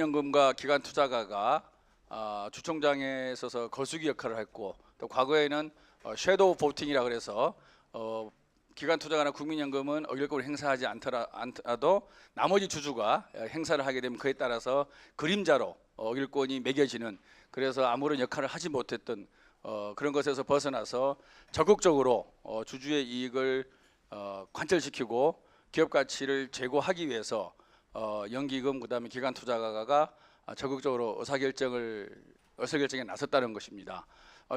국민연금과 기관투자가가 주총장에 있어서 거수기 역할을 했고, 또 과거에는 섀도우 보팅이라 그래서 기관투자가나 국민연금은 어길권을 행사하지 않더라도 나머지 주주가 행사를 하게 되면 그에 따라서 그림자로 어길권이 매겨지는, 그래서 아무런 역할을 하지 못했던 그런 것에서 벗어나서 적극적으로 주주의 이익을 관철시키고 기업 가치를 제고하기 위해서 연기금 그다음에 기관투자가가 적극적으로 의사결정에 나섰다는 것입니다.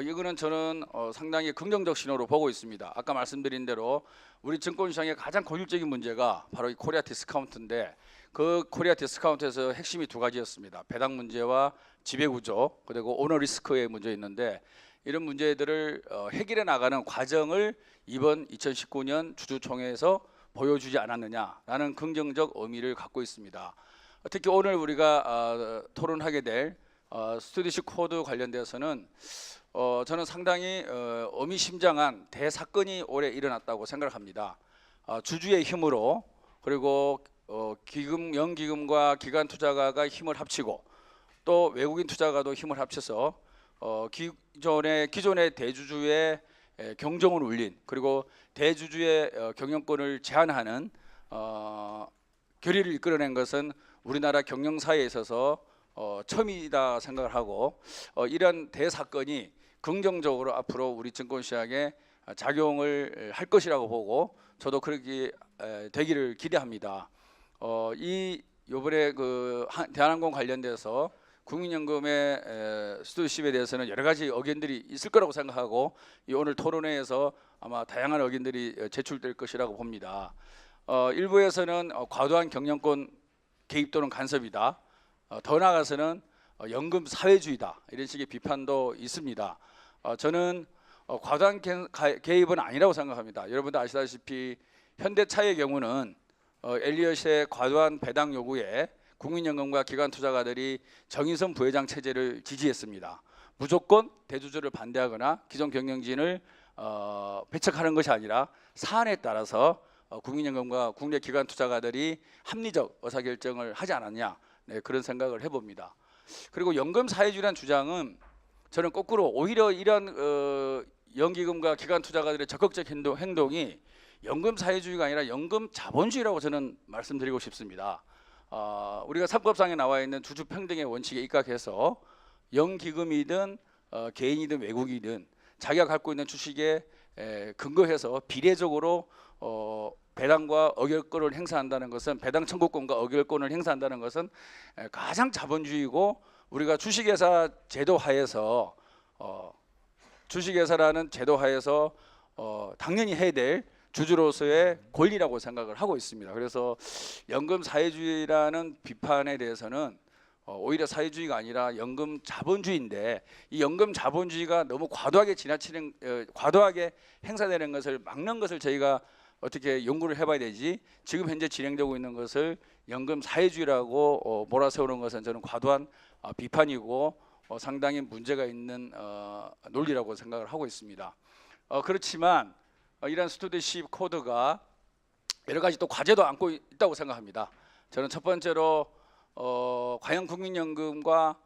이거는 저는 상당히 긍정적 신호로 보고 있습니다. 아까 말씀드린 대로 우리 증권시장의 가장 고질적인 문제가 바로 이 코리아 디스카운트인데, 그 코리아 디스카운트에서 핵심이 두 가지였습니다. 배당 문제와 지배구조, 그리고 오너 리스크의 문제였는데, 이런 문제들을 해결해 나가는 과정을 이번 2019년 주주총회에서 보여주지 않았느냐라는 긍정적 의미를 갖고 있습니다. 특히 오늘 우리가 토론하게 될 스튜디시 코드 관련돼서는 저는 상당히 의미심장한 대사건이 올해 일어났다고 생각합니다. 주주의 힘으로, 그리고 연기금과 기관투자가가 힘을 합치고, 또 외국인 투자가도 힘을 합쳐서 기존의 대주주의 경종을 울린, 그리고 대주주의 경영권을 제한하는 결의를 이끌어낸 것은 우리나라 경영사에 있어서 처음이다 생각을 하고, 이런 대사건이 긍정적으로 앞으로 우리 증권시장에 작용을 할 것이라고 보고, 저도 그렇게 되기를 기대합니다. 이번에 대한항공 관련돼서 국민연금의 스튜디십에 대해서는 여러 가지 의견들이 있을 거라고 생각하고, 이 오늘 토론회에서 아마 다양한 의견들이 제출될 것이라고 봅니다. 일부에서는 과도한 경영권 개입 또는 간섭이다, 더 나아가서는 연금 사회주의다, 이런 식의 비판도 있습니다. 저는 과도한 개입은 아니라고 생각합니다. 여러분도 아시다시피 현대차의 경우는 엘리엇의 과도한 배당 요구에 국민연금과 기관투자가들이 정의선 부회장 체제를 지지했습니다. 무조건 대주주를 반대하거나 기존 경영진을 배척하는 것이 아니라 사안에 따라서 국민연금과 국내 기관투자가들이 합리적 의사결정을 하지 않았냐, 그런 생각을 해봅니다. 그리고 연금 사회주의라는 주장은 저는 거꾸로 오히려 이런 연기금과 기관투자가들의 적극적 행동이 연금 사회주의가 아니라 연금 자본주의라고 저는 말씀드리고 싶습니다. 우리가 상법상에 나와 있는 주주 평등의 원칙에 입각해서 연기금이든 개인이든 외국이든 자기가 갖고 있는 주식에 근거해서 비례적으로 배당과 의결권을 행사한다는 것은, 배당 청구권과 의결권을 행사한다는 것은 가장 자본주의고, 우리가 주식회사 제도 하에서 주식회사라는 제도 하에서 당연히 해야 될 주주로서의 권리라고 생각을 하고 있습니다. 그래서 연금 사회주의라는 비판에 대해서는 오히려 사회주의가 아니라 연금 자본주의인데, 이 연금 자본주의가 너무 과도하게 과도하게 행사되는 것을 막는 것을 저희가 어떻게 연구를 해봐야 되지, 지금 현재 진행되고 있는 것을 연금 사회주의라고 몰아세우는 것은 저는 과도한 비판이고 상당히 문제가 있는 논리라고 생각을 하고 있습니다. 그렇지만 이런 스튜디십 코드가 여러 가지 또 과제도 안고 있다고 생각합니다. 저는 첫 번째로 과연 국민연금과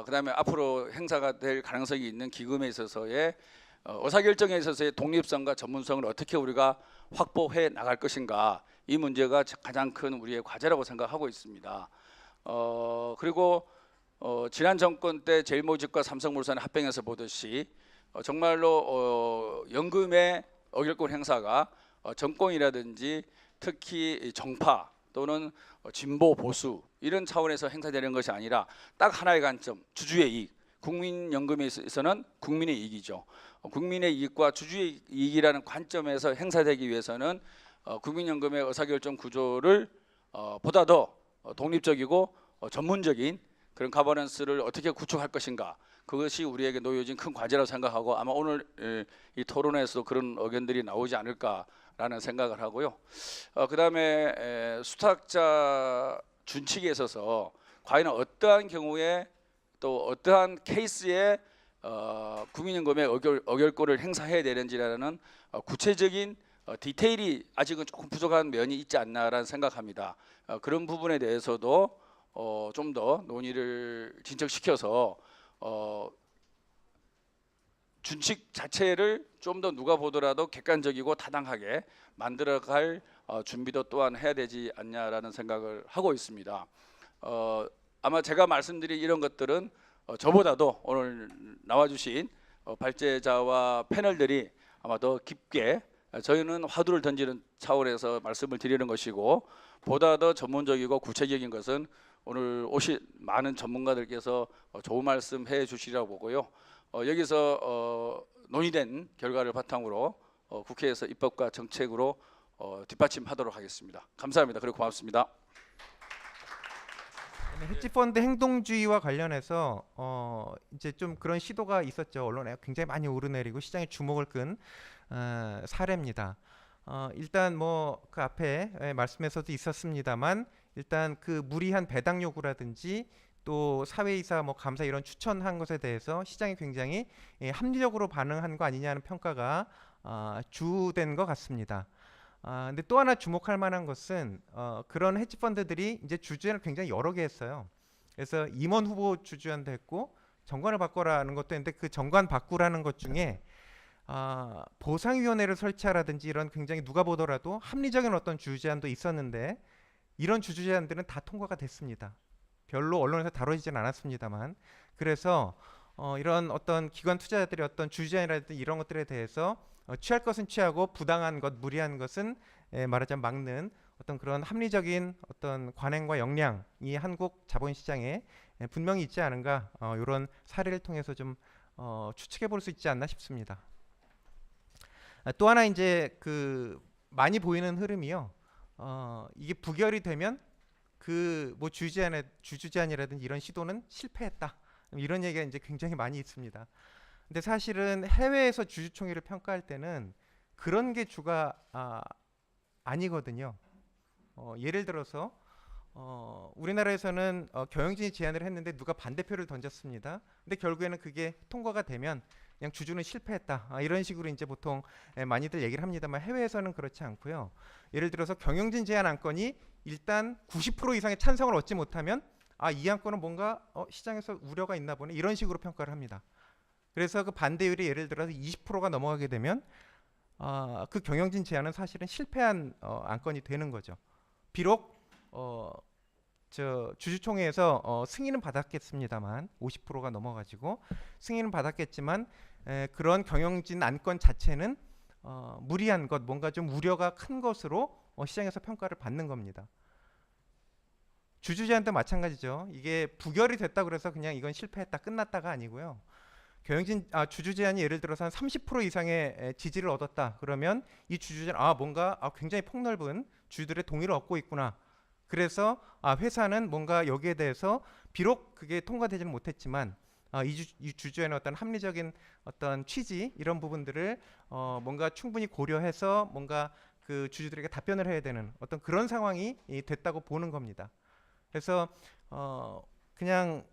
그다음에 앞으로 행사가 될 가능성이 있는 기금에 있어서의 의사결정에 있어서의 독립성과 전문성을 어떻게 우리가 확보해 나갈 것인가, 이 문제가 가장 큰 우리의 과제라고 생각하고 있습니다. 그리고 지난 정권 때 제일모직과 삼성물산의 합병에서 보듯이 정말로 연금의 의결권 행사가 정권이라든지 특히 정파 또는 진보 보수 이런 차원에서 행사되는 것이 아니라 딱 하나의 관점, 주주의 이익, 국민연금에 있어서는 국민의 이익이죠. 국민의 이익과 주주의 이익이라는 관점에서 행사되기 위해서는 국민연금의 의사결정 구조를 보다 더 독립적이고 전문적인 그런 가버넌스를 어떻게 구축할 것인가, 그것이 우리에게 놓여진 큰 과제라고 생각하고, 아마 오늘 이 토론에서도 그런 의견들이 나오지 않을까라는 생각을 하고요. 그다음에 수탁자 준칙에 있어서 과연 어떠한 경우에 또 어떠한 케이스에 국민연금의 의결권을 행사해야 되는지라는 구체적인 디테일이 아직은 조금 부족한 면이 있지 않나라는 생각합니다. 그런 부분에 대해서도 좀 더 논의를 진척시켜서 준칙 자체를 좀 더 누가 보더라도 객관적이고 타당하게 만들어갈 준비도 또한 해야 되지 않냐라는 생각을 하고 있습니다. 아마 제가 말씀드린 이런 것들은 저보다도 오늘 나와주신 발제자와 패널들이 아마 더 깊게 저희는 화두를 던지는 차원에서 말씀을 드리는 것이고 보다 더 전문적이고 구체적인 것은 오늘 오신 많은 전문가들께서 좋은 말씀 해 주시리라고 보고요. 여기서 논의된 결과를 바탕으로 국회에서 입법과 정책으로 뒷받침하도록 하겠습니다. 감사합니다. 그리고 고맙습니다. 헤지펀드 행동주의와 관련해서 이제 좀 그런 시도가 있었죠. 언론에 굉장히 많이 오르내리고 시장의 주목을 끈 사례입니다. 일단 뭐 그 앞에 말씀에서도 있었습니다만 일단 그 무리한 배당 요구라든지 또 사회이사 뭐 감사 이런 추천한 것에 대해서 시장이 굉장히 합리적으로 반응한 거 아니냐는 평가가 주된 것 같습니다. 근데 또 하나 주목할 만한 것은 그런 헤지 펀드들이 이제 주주연을 굉장히 여러 개 했어요. 그래서 임원 후보 주주연도 했고 정관을 바꿔라는 것도 했는데 그 정관 바꾸라는 것 중에 보상위원회를 설치하라든지 이런 굉장히 누가 보더라도 합리적인 어떤 주제안도 있었는데 이런 주제안들은 다 통과가 됐습니다. 별로 언론에서 다뤄지진 않았습니다만 그래서 이런 어떤 기관 투자자들의 어떤 주제안이라든지 이런 것들에 대해서 취할 것은 취하고 부당한 것, 무리한 것은 말하자면 막는 어떤 그런 합리적인 어떤 관행과 역량이 한국 자본시장에 분명히 있지 않은가 이런 사례를 통해서 좀 추측해 볼 수 있지 않나 싶습니다. 또 하나 이제 그 많이 보이는 흐름이요. 이게 부결이 되면 그 뭐 주주제안이라든지 이런 시도는 실패했다. 이런 얘기가 이제 굉장히 많이 있습니다. 근데 사실은 해외에서 주주총회를 평가할 때는 그런 게 주가 아니거든요. 예를 들어서 우리나라에서는 경영진이 제안을 했는데 누가 반대표를 던졌습니다. 근데 결국에는 그게 통과가 되면 그냥 주주는 실패했다. 이런 식으로 이제 보통 많이들 얘기를 합니다만 해외에서는 그렇지 않고요. 예를 들어서 경영진 제안 안건이 일단 90% 이상의 찬성을 얻지 못하면 이 안건은 뭔가 시장에서 우려가 있나 보네. 이런 식으로 평가를 합니다. 그래서 그 반대율이 예를 들어서 20%가 넘어가게 되면 그 경영진 제안은 사실은 실패한 안건이 되는 거죠. 비록 주주총회에서 승인은 받았겠습니다만 50%가 넘어가지고 승인은 받았겠지만 그런 경영진 안건 자체는 무리한 것, 뭔가 좀 우려가 큰 것으로 시장에서 평가를 받는 겁니다. 주주제안도 마찬가지죠. 이게 부결이 됐다 그래서 그냥 이건 실패했다 끝났다가 아니고요. 경영진 주주제안이 예를 들어서 한 30% 이상의 지지를 얻었다. 그러면 이 주주제안 뭔가 굉장히 폭넓은 주주들의 동의를 얻고 있구나. 그래서 회사는 뭔가 여기에 대해서 비록 그게 통과되지는 못했지만 이 주주제안의 어떤 합리적인 어떤 취지 이런 부분들을 뭔가 충분히 고려해서 뭔가 그 주주들에게 답변을 해야 되는 어떤 그런 상황이 됐다고 보는 겁니다. 그래서 그냥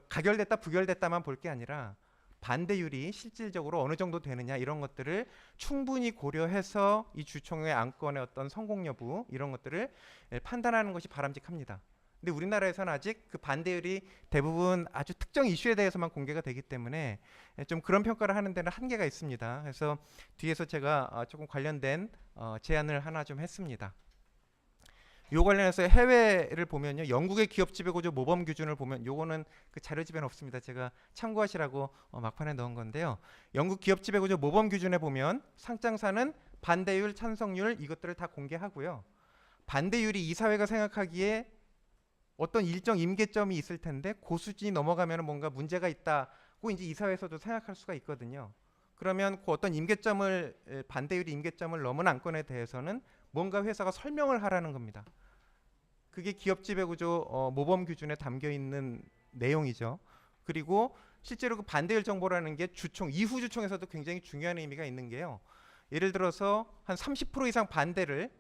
가결됐다 부결됐다만 볼 게 아니라 반대율이 실질적으로 어느 정도 되느냐 이런 것들을 충분히 고려해서 이 주총회 안건의 어떤 성공 여부 이런 것들을 판단하는 것이 바람직합니다. 근데 우리나라에서는 아직 그 반대율이 대부분 아주 특정 이슈에 대해서만 공개가 되기 때문에 좀 그런 평가를 하는 데는 한계가 있습니다. 그래서 뒤에서 제가 조금 관련된 제안을 하나 좀 했습니다. 요 관련해서 해외를 보면요, 영국의 기업 지배구조 모범 기준을 보면 요거는 그 자료집에는 없습니다. 제가 참고하시라고 막판에 넣은 건데요. 영국 기업 지배구조 모범 기준에 보면 상장사는 반대율, 찬성률 이것들을 다 공개하고요. 반대율이 이사회가 생각하기에 어떤 일정 임계점이 있을 텐데 그 수준이 넘어가면 뭔가 문제가 있다고 이제 이사회에서도 생각할 수가 있거든요. 그러면 그 어떤 임계점을 반대율이 임계점을 넘은 안건에 대해서는 뭔가 회사가 설명을 하라는 겁니다. 그게 기업 지배구조 모범 기준에 담겨 있는 내용이죠. 그리고 실제로 그 반대율 정보라는 게 주총 이후 주총에서도 굉장히 중요한 의미가 있는 게요. 예를 들어서 한 30% 이상 반대를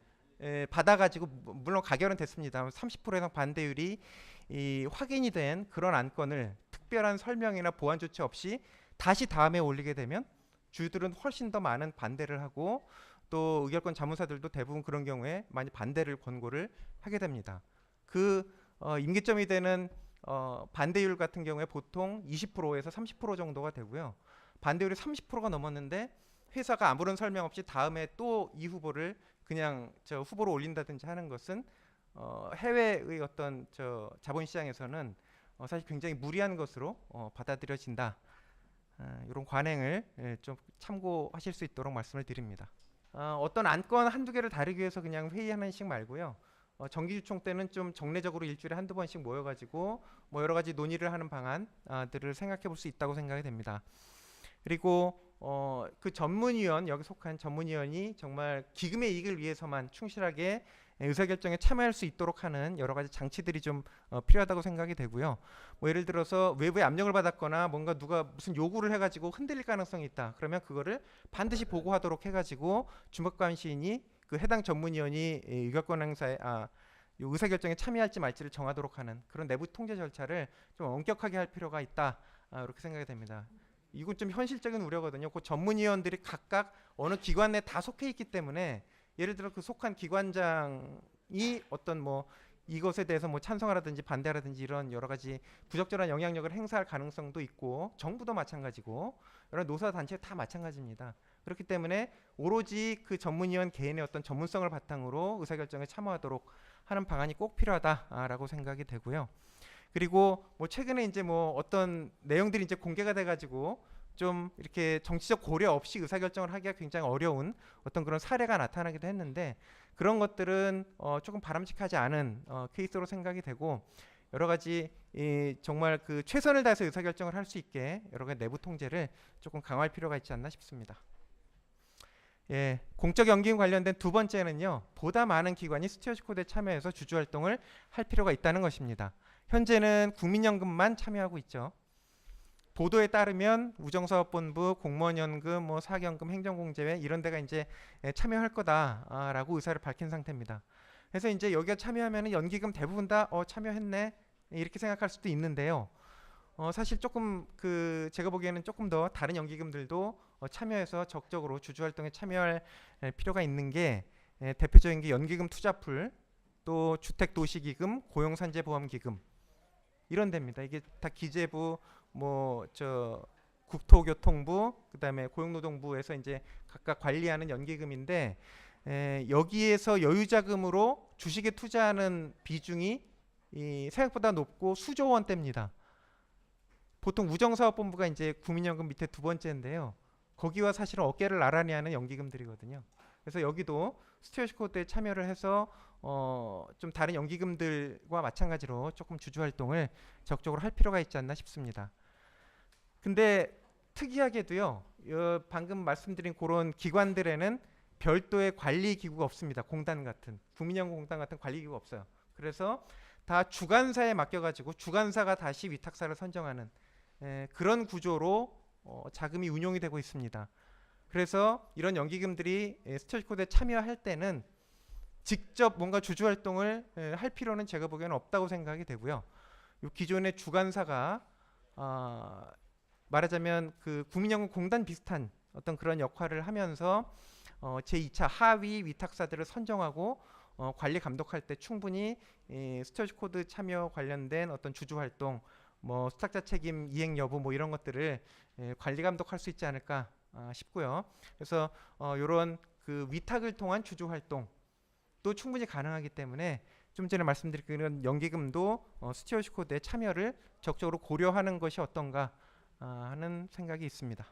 받아가지고 물론 가결은 됐습니다. 30% 이상 반대율이 확인이 된 그런 안건을 특별한 설명이나 보완 조치 없이 다시 다음에 올리게 되면 주주들은 훨씬 더 많은 반대를 하고 또 의결권 자문사들도 대부분 그런 경우에 많이 반대를 권고를 하게 됩니다. 그 임기점이 되는 반대율 같은 경우에 보통 20%에서 30% 정도가 되고요. 반대율이 30%가 넘었는데 회사가 아무런 설명 없이 다음에 또 이 후보를 그냥 저 후보로 올린다든지 하는 것은 해외의 어떤 저 자본시장에서는 사실 굉장히 무리한 것으로 받아들여진다. 이런 관행을 좀 참고하실 수 있도록 말씀을 드립니다. 어떤 안건 한두 개를 다루기 위해서 그냥 회의하는 식 말고요. 정기주총 때는 좀 정례적으로 일주일에 한두 번씩 모여가지고 뭐 여러 가지 논의를 하는 방안들을 생각해 볼 수 있다고 생각이 됩니다. 그리고 그 전문위원, 여기 속한 전문위원이 정말 기금의 이익을 위해서만 충실하게 의사결정에 참여할 수 있도록 하는 여러 가지 장치들이 좀 필요하다고 생각이 되고요. 뭐 예를 들어서 외부의 압력을 받았거나 뭔가 누가 무슨 요구를 해가지고 흔들릴 가능성이 있다. 그러면 그거를 반드시 보고하도록 해가지고 주목관시인이 그 해당 전문위원이 의결권 행사에 의사결정에 참여할지 말지를 정하도록 하는 그런 내부 통제 절차를 좀 엄격하게 할 필요가 있다. 이렇게 생각이 됩니다. 이건 좀 현실적인 우려거든요. 그 전문위원들이 각각 어느 기관 내에 다 속해 있기 때문에 예를 들어 그 속한 기관장이 어떤 뭐 이것에 대해서 뭐 찬성하라든지 반대하라든지 이런 여러 가지 부적절한 영향력을 행사할 가능성도 있고 정부도 마찬가지고 여러 노사 단체 다 마찬가지입니다. 그렇기 때문에 오로지 그 전문위원 개인의 어떤 전문성을 바탕으로 의사결정에 참여하도록 하는 방안이 꼭 필요하다라고 생각이 되고요. 그리고 뭐 최근에 이제 뭐 어떤 내용들이 이제 공개가 돼가지고 좀 이렇게 정치적 고려 없이 의사결정을 하기가 굉장히 어려운 어떤 그런 사례가 나타나기도 했는데 그런 것들은 조금 바람직하지 않은 케이스로 생각이 되고 여러 가지 정말 그 최선을 다해서 의사결정을 할 수 있게 여러 가지 내부 통제를 조금 강화할 필요가 있지 않나 싶습니다. 예, 공적 연기금 관련된 두 번째는요. 보다 많은 기관이 스튜어드 코드에 참여해서 주주 활동을 할 필요가 있다는 것입니다. 현재는 국민연금만 참여하고 있죠. 보도에 따르면 우정사업본부, 공무원연금, 뭐 사기연금, 행정공제회 이런 데가 이제 참여할 거다라고 의사를 밝힌 상태입니다. 그래서 이제 여기가 참여하면 연기금 대부분 다 참여했네 이렇게 생각할 수도 있는데요. 사실 조금 그 제가 보기에는 조금 더 다른 연기금들도 참여해서 적극적으로 주주활동에 참여할 필요가 있는 게 대표적인 게 연기금 투자풀, 또 주택도시기금, 고용산재보험기금 이런 데입니다. 이게 다 기재부, 뭐 저 국토교통부, 그다음에 고용노동부에서 이제 각각 관리하는 연기금인데 여기에서 여유자금으로 주식에 투자하는 비중이 생각보다 높고 수조 원대입니다. 보통 우정사업본부가 이제 국민연금 밑에 두 번째인데요. 거기와 사실은 어깨를 나란히 하는 연기금들이거든요. 그래서 여기도 스튜어드 코드에 참여를 해서 좀 다른 연기금들과 마찬가지로 조금 주주 활동을 적극적으로 할 필요가 있지 않나 싶습니다. 근데 특이하게도요. 방금 말씀드린 그런 기관들에는 별도의 관리 기구가 없습니다. 공단 같은 국민연금 공단 같은 관리 기구가 없어요. 그래서 다 주관사에 맡겨가지고 주관사가 다시 위탁사를 선정하는 그런 구조로 자금이 운용이 되고 있습니다. 그래서 이런 연기금들이 스튜어드 코드에 참여할 때는 직접 뭔가 주주 활동을 할 필요는 제가 보기에는 없다고 생각이 되고요. 요 기존의 주관사가 말하자면 그 국민연금 공단 비슷한 어떤 그런 역할을 하면서 제2차 하위 위탁사들을 선정하고 관리 감독할 때 충분히 스튜어드 코드 참여 관련된 어떤 주주 활동, 뭐 수탁자 책임 이행 여부 뭐 이런 것들을 관리 감독할 수 있지 않을까 싶고요. 그래서 이런 그 위탁을 통한 주주 활동도 충분히 가능하기 때문에 좀 전에 말씀드린 그런 연기금도 스튜어드 코드에 참여를 적극적으로 고려하는 것이 어떤가 하는 생각이 있습니다.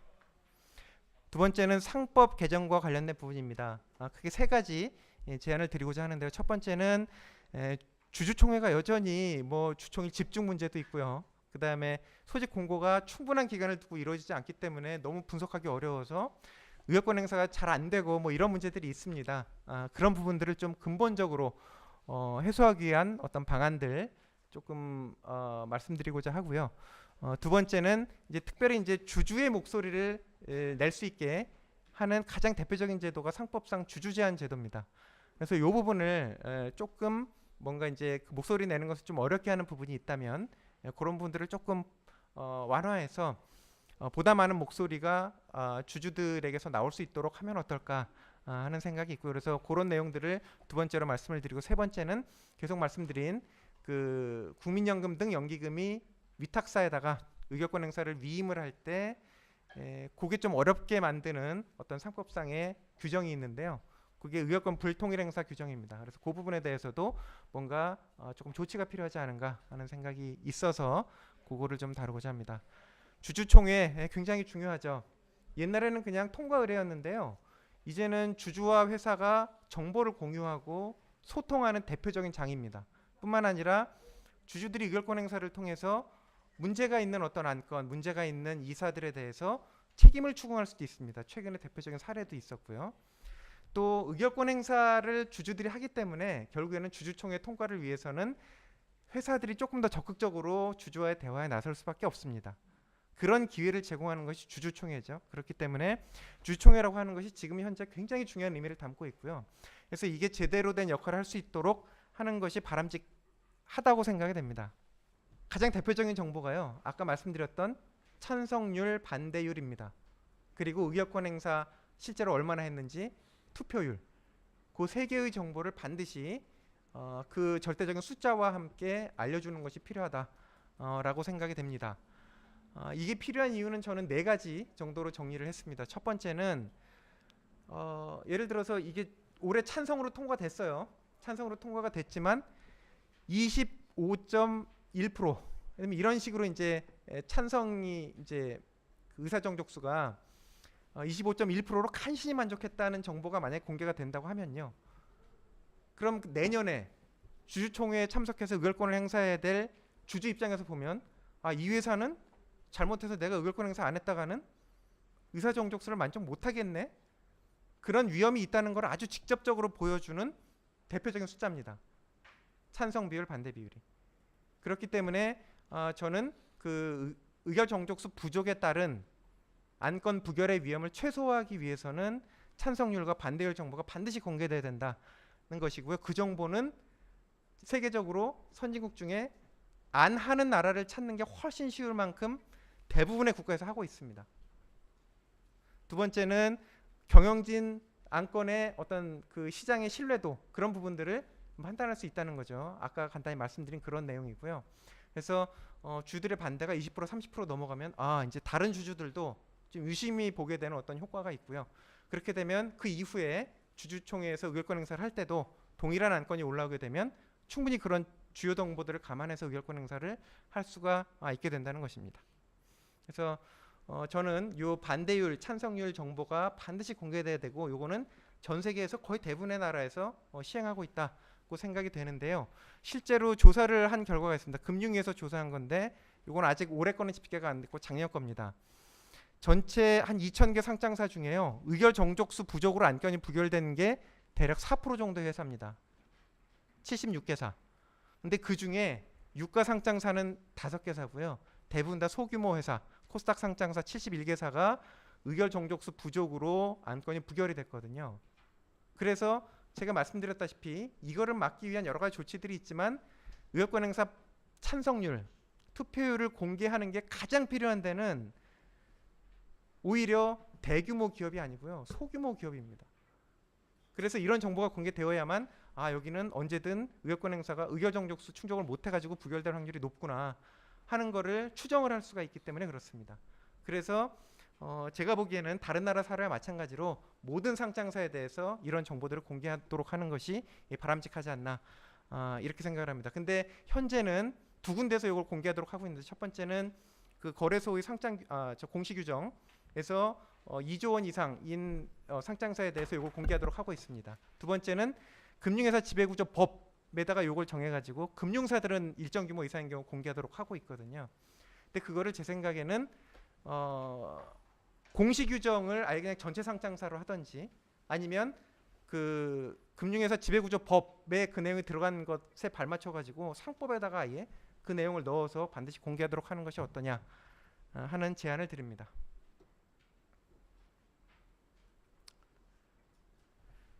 두 번째는 상법 개정과 관련된 부분입니다. 크게 세 가지 제안을 드리고자 하는데요. 첫 번째는 주주총회가 여전히 뭐 주총일 집중 문제도 있고요. 그 다음에 소집 공고가 충분한 기간을 두고 이루어지지 않기 때문에 너무 분석하기 어려워서 의결권 행사가 잘 안 되고 뭐 이런 문제들이 있습니다. 그런 부분들을 좀 근본적으로 해소하기 위한 어떤 방안들 조금 말씀드리고자 하고요. 두 번째는 이제 특별히 이제 주주의 목소리를 낼 수 있게 하는 가장 대표적인 제도가 상법상 주주 제한 제도입니다. 그래서 이 부분을 조금 뭔가 이제 그 목소리 내는 것을 좀 어렵게 하는 부분이 있다면 그런 부분들을 조금 완화해서 보다 많은 목소리가 주주들에게서 나올 수 있도록 하면 어떨까 하는 생각이 있고요. 그래서 그런 내용들을 두 번째로 말씀을 드리고 세 번째는 계속 말씀드린 그 국민연금 등 연기금이 위탁사에다가 의결권 행사를 위임을 할 때 그게 좀 어렵게 만드는 어떤 상법상의 규정이 있는데요. 그게 의결권 불통일 행사 규정입니다. 그래서 그 부분에 대해서도 뭔가 조금 조치가 필요하지 않은가 하는 생각이 있어서 그거를 좀 다루고자 합니다. 주주총회 굉장히 중요하죠. 옛날에는 그냥 통과 의뢰였는데요. 이제는 주주와 회사가 정보를 공유하고 소통하는 대표적인 장입니다. 뿐만 아니라 주주들이 의결권 행사를 통해서 문제가 있는 어떤 안건, 문제가 있는 이사들에 대해서 책임을 추궁할 수도 있습니다. 최근에 대표적인 사례도 있었고요. 또 의결권 행사를 주주들이 하기 때문에 결국에는 주주총회 통과를 위해서는 회사들이 조금 더 적극적으로 주주와의 대화에 나설 수밖에 없습니다. 그런 기회를 제공하는 것이 주주총회죠. 그렇기 때문에 주주총회라고 하는 것이 지금 현재 굉장히 중요한 의미를 담고 있고요. 그래서 이게 제대로 된 역할을 할 수 있도록 하는 것이 바람직하다고 생각이 됩니다. 가장 대표적인 정보가요. 아까 말씀드렸던 찬성률, 반대율입니다. 그리고 의결권 행사 실제로 얼마나 했는지 투표율. 그 세 개의 정보를 반드시 그 절대적인 숫자와 함께 알려주는 것이 필요하다라고 생각이 됩니다. 이게 필요한 이유는 저는 4가지 정도로 정리를 했습니다. 첫 번째는 예를 들어서 이게 올해 찬성으로 통과됐어요. 찬성으로 통과가 됐지만 25.1% 이런 식으로 이제 찬성이 이제 그 의사 정족수가 25.1%로 간신히 만족했다는 정보가 만약에 공개가 된다고 하면요. 그럼 내년에 주주총회에 참석해서 의결권을 행사해야 될 주주 입장에서 보면 이 회사는 잘못해서 내가 의결권 행사 안 했다가는 의사 정족수를 만족 못하겠네. 그런 위험이 있다는 걸 아주 직접적으로 보여주는 대표적인 숫자입니다. 찬성 비율, 반대 비율이. 그렇기 때문에 저는 그 의결 정족수 부족에 따른 안건 부결의 위험을 최소화하기 위해서는 찬성률과 반대율 정보가 반드시 공개돼야 된다는 것이고요. 그 정보는 세계적으로 선진국 중에 안 하는 나라를 찾는 게 훨씬 쉬울 만큼 대부분의 국가에서 하고 있습니다. 두 번째는 경영진 안건의 어떤 그 시장의 신뢰도 그런 부분들을 판단할 수 있다는 거죠. 아까 간단히 말씀드린 그런 내용이고요. 그래서 주주들의 반대가 20% 30% 넘어가면 이제 다른 주주들도 좀 유심히 보게 되는 어떤 효과가 있고요. 그렇게 되면 그 이후에 주주총회에서 의결권 행사를 할 때도 동일한 안건이 올라오게 되면 충분히 그런 주요 정보들을 감안해서 의결권 행사를 할 수가 있게 된다는 것입니다. 그래서 저는 요 반대율, 찬성률 정보가 반드시 공개돼야 되고 요거는 전 세계에서 거의 대부분의 나라에서 시행하고 있다고 생각이 되는데요. 실제로 조사를 한 결과가 있습니다. 금융위에서 조사한 건데 요건 아직 올해 거는 집계가 안 됐고 작년 겁니다. 전체 한 2,000개 상장사 중에요. 의결 정족수 부족으로 안건이 부결되는 게 대략 4% 정도의 회사입니다. 76개사. 근데 그 중에 유가 상장사는 5개사고요. 대부분 다 소규모 회사, 코스닥 상장사 71개사가 의결 정족수 부족으로 안건이 부결이 됐거든요. 그래서 제가 말씀드렸다시피 이거를 막기 위한 여러 가지 조치들이 있지만 의결권 행사 찬성률, 투표율을 공개하는 게 가장 필요한 데는 오히려 대규모 기업이 아니고요. 소규모 기업입니다. 그래서 이런 정보가 공개되어야만 여기는 언제든 의결권 행사가 의결 정족수 충족을 못 해가지고 부결될 확률이 높구나 하는 거를 추정을 할 수가 있기 때문에 그렇습니다. 그래서 제가 보기에는 다른 나라 사례와 마찬가지로 모든 상장사에 대해서 이런 정보들을 공개하도록 하는 것이 바람직하지 않나 이렇게 생각을 합니다. 근데 현재는 두 군데서 이걸 공개하도록 하고 있는데 첫 번째는 그 거래소의 공시 규정에서 2조 원 이상인 상장사에 대해서 이걸 공개하도록 하고 있습니다. 두 번째는 금융회사 지배구조 법에다가 이걸 정해가지고 금융사들은 일정 규모 이상인 경우 공개하도록 하고 있거든요. 근데 그거를 제 생각에는 공시 규정을 아예 그냥 전체 상장사로 하든지 아니면 그 금융회사 지배구조 법에 그 내용이 들어간 것에 발맞춰가지고 상법에다가 아예 그 내용을 넣어서 반드시 공개하도록 하는 것이 어떠냐 하는 제안을 드립니다.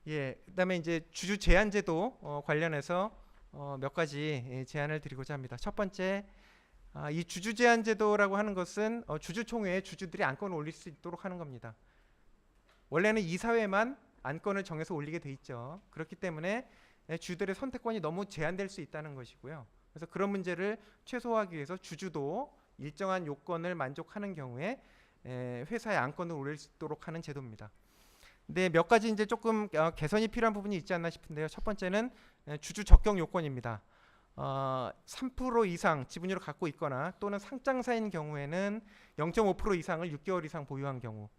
그다음에 이제 주주 제한제도 관련해서 몇 가지 제안을 드리고자 합니다. 첫 번째, 이 주주 제한제도라고 하는 것은 주주총회에 주주들이 안건을 올릴 수 있도록 하는 겁니다. 원래는 이사회만 안건을 정해서 올리게 돼 있죠. 그렇기 때문에 주주들의 선택권이 너무 제한될 수 있다는 것이고요. 그래서 그런 문제를 최소화하기 위해서 주주도 일정한 요건을 만족하는 경우에 회사의 안건을 올릴 수 있도록 하는 제도입니다. 근데 몇 가지 이제 조금 개선이 필요한 부분이 있지 않나 싶은데요. 첫 번째는 주주 적격 요건입니다. 3% 이상 지분율을 갖고 있거나 또는 상장사인 경우에는 0.5% 이상을 6개월 이상 보유한 경우.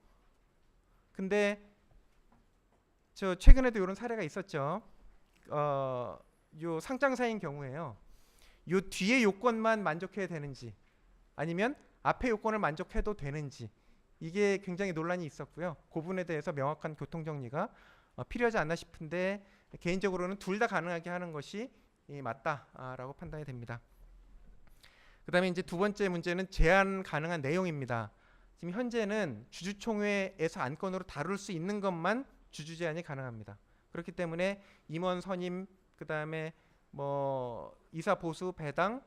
근데 저 최근에도 이런 사례가 있었죠. 요 상장사인 경우에요. 요 뒤에 요건만 만족해야 되는지 아니면 앞에 요건을 만족해도 되는지 이게 굉장히 논란이 있었고요. 그 부분에 대해서 명확한 교통 정리가 필요하지 않나 싶은데 개인적으로는 둘 다 가능하게 하는 것이 맞다라고 판단이 됩니다. 그다음에 이제 두 번째 문제는 제한 가능한 내용입니다. 지금 현재는 주주총회에서 안건으로 다룰 수 있는 것만 주주 제한이 가능합니다. 그렇기 때문에 임원 선임, 그다음에 뭐 이사 보수 배당,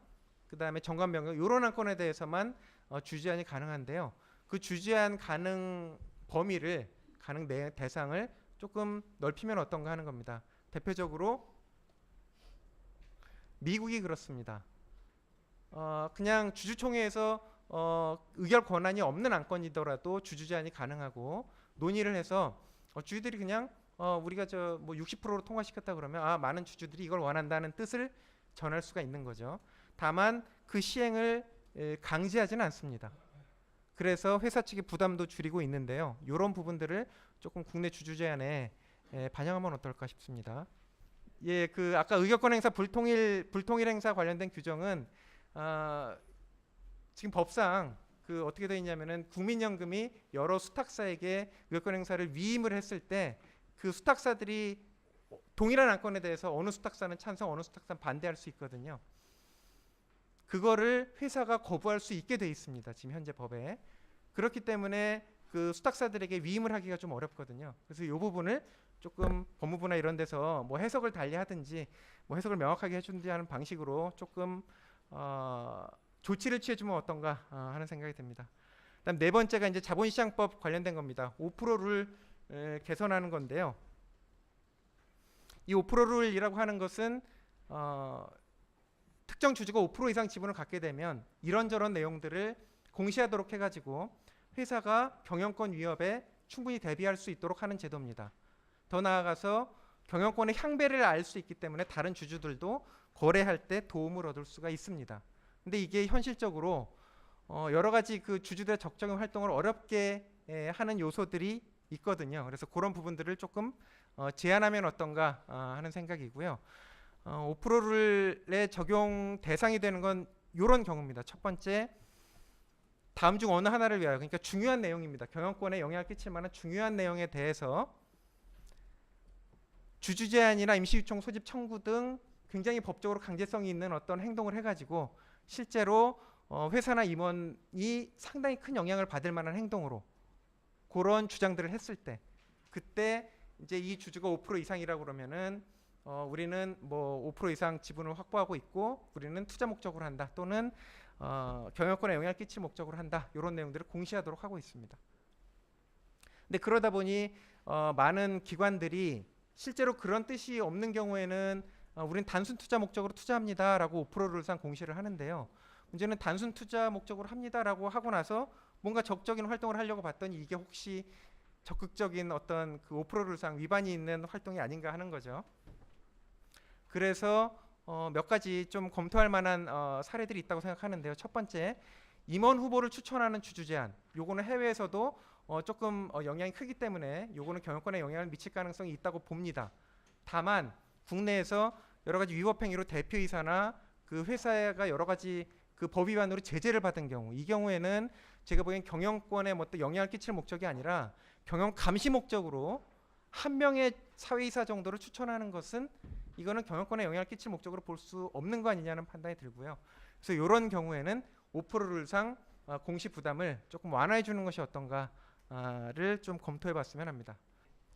그다음에 정관 변경 이런 안건에 대해서만 주주 제한이 가능한데요. 그 주주 제한 가능 범위를 가능 대상을 조금 넓히면 어떤가 하는 겁니다. 대표적으로 미국이 그렇습니다. 그냥 주주총회에서 의결 권한이 없는 안건이더라도 주주 제한이 가능하고 논의를 해서 주주들이 그냥 우리가 저 뭐 60%로 통과시켰다 그러면 많은 주주들이 이걸 원한다는 뜻을 전할 수가 있는 거죠. 다만 그 시행을 강제하지는 않습니다. 그래서 회사 측의 부담도 줄이고 있는데요. 이런 부분들을 조금 국내 주주 제한에 반영하면 어떨까 싶습니다. 예, 그 아까 의결권 행사 불통일 행사 관련된 규정은 지금 법상 그 어떻게 되어 있냐면은 국민연금이 여러 수탁사에게 의결권 행사를 위임을 했을 때 그 수탁사들이 동일한 안건에 대해서 어느 수탁사는 찬성, 어느 수탁사는 반대할 수 있거든요. 그거를 회사가 거부할 수 있게 돼 있습니다. 지금 현재 법에. 그렇기 때문에 그 수탁사들에게 위임을 하기가 좀 어렵거든요. 그래서 이 부분을 조금 법무부나 이런 데서 뭐 해석을 달리하든지 뭐 해석을 명확하게 해준지 하는 방식으로 조금 조치를 취해주면 어떤가 하는 생각이 듭니다. 그다음 네 번째가 이제 자본시장법 관련된 겁니다. 5%를 개선하는 건데요. 이 5% 룰이라고 하는 것은 특정 주주가 5% 이상 지분을 갖게 되면 이런저런 내용들을 공시하도록 해가지고 회사가 경영권 위협에 충분히 대비할 수 있도록 하는 제도입니다. 더 나아가서 경영권의 향배를 알 수 있기 때문에 다른 주주들도 거래할 때 도움을 얻을 수가 있습니다. 근데 이게 현실적으로 여러 가지 그 주주들의 적정 활동을 어렵게 하는 요소들이 있거든요. 그래서 그런 부분들을 조금 제한하면 어떤가 하는 생각이고요. 5%의 적용 대상이 되는 건 이런 경우입니다. 첫 번째, 다음 중 어느 하나를 위하여, 그러니까 중요한 내용입니다. 경영권에 영향을 끼칠 만한 중요한 내용에 대해서 주주 제한이나 임시유총 소집 청구 등 굉장히 법적으로 강제성이 있는 어떤 행동을 해가지고 실제로 회사나 임원이 상당히 큰 영향을 받을 만한 행동으로 그런 주장들을 했을 때, 그때 이제 이 주주가 5% 이상이라고 그러면은 우리는 뭐 5% 이상 지분을 확보하고 있고 우리는 투자 목적으로 한다, 또는 경영권에 영향을 끼칠 목적으로 한다, 이런 내용들을 공시하도록 하고 있습니다. 근데 그러다 보니 많은 기관들이 실제로 그런 뜻이 없는 경우에는 우리는 단순 투자 목적으로 투자합니다라고 5% 룰상 공시를 하는데요. 문제는 단순 투자 목적으로 합니다라고 하고 나서 뭔가 적극적인 활동을 하려고 봤더니 이게 혹시 적극적인 어떤 그 5% 룰상 위반이 있는 활동이 아닌가 하는 거죠. 그래서 몇 가지 좀 검토할 만한 사례들이 있다고 생각하는데요. 첫 번째, 임원 후보를 추천하는 주주 제한. 요거는 해외에서도 조금 영향이 크기 때문에 요거는 경영권에 영향을 미칠 가능성이 있다고 봅니다. 다만 국내에서 여러 가지 위법 행위로 대표이사나 그 회사가 여러 가지 그 법 위반으로 제재를 받은 경우, 이 경우에는 제가 보기엔 경영권에 뭐 또 영향을 끼칠 목적이 아니라 경영 감시 목적으로 한 명의 사회이사 정도를 추천하는 것은 이거는 경영권에 영향을 끼칠 목적으로 볼 수 없는 거 아니냐는 판단이 들고요. 그래서 이런 경우에는 5%룰상 공시 부담을 조금 완화해 주는 것이 어떤가를 좀 검토해 봤으면 합니다.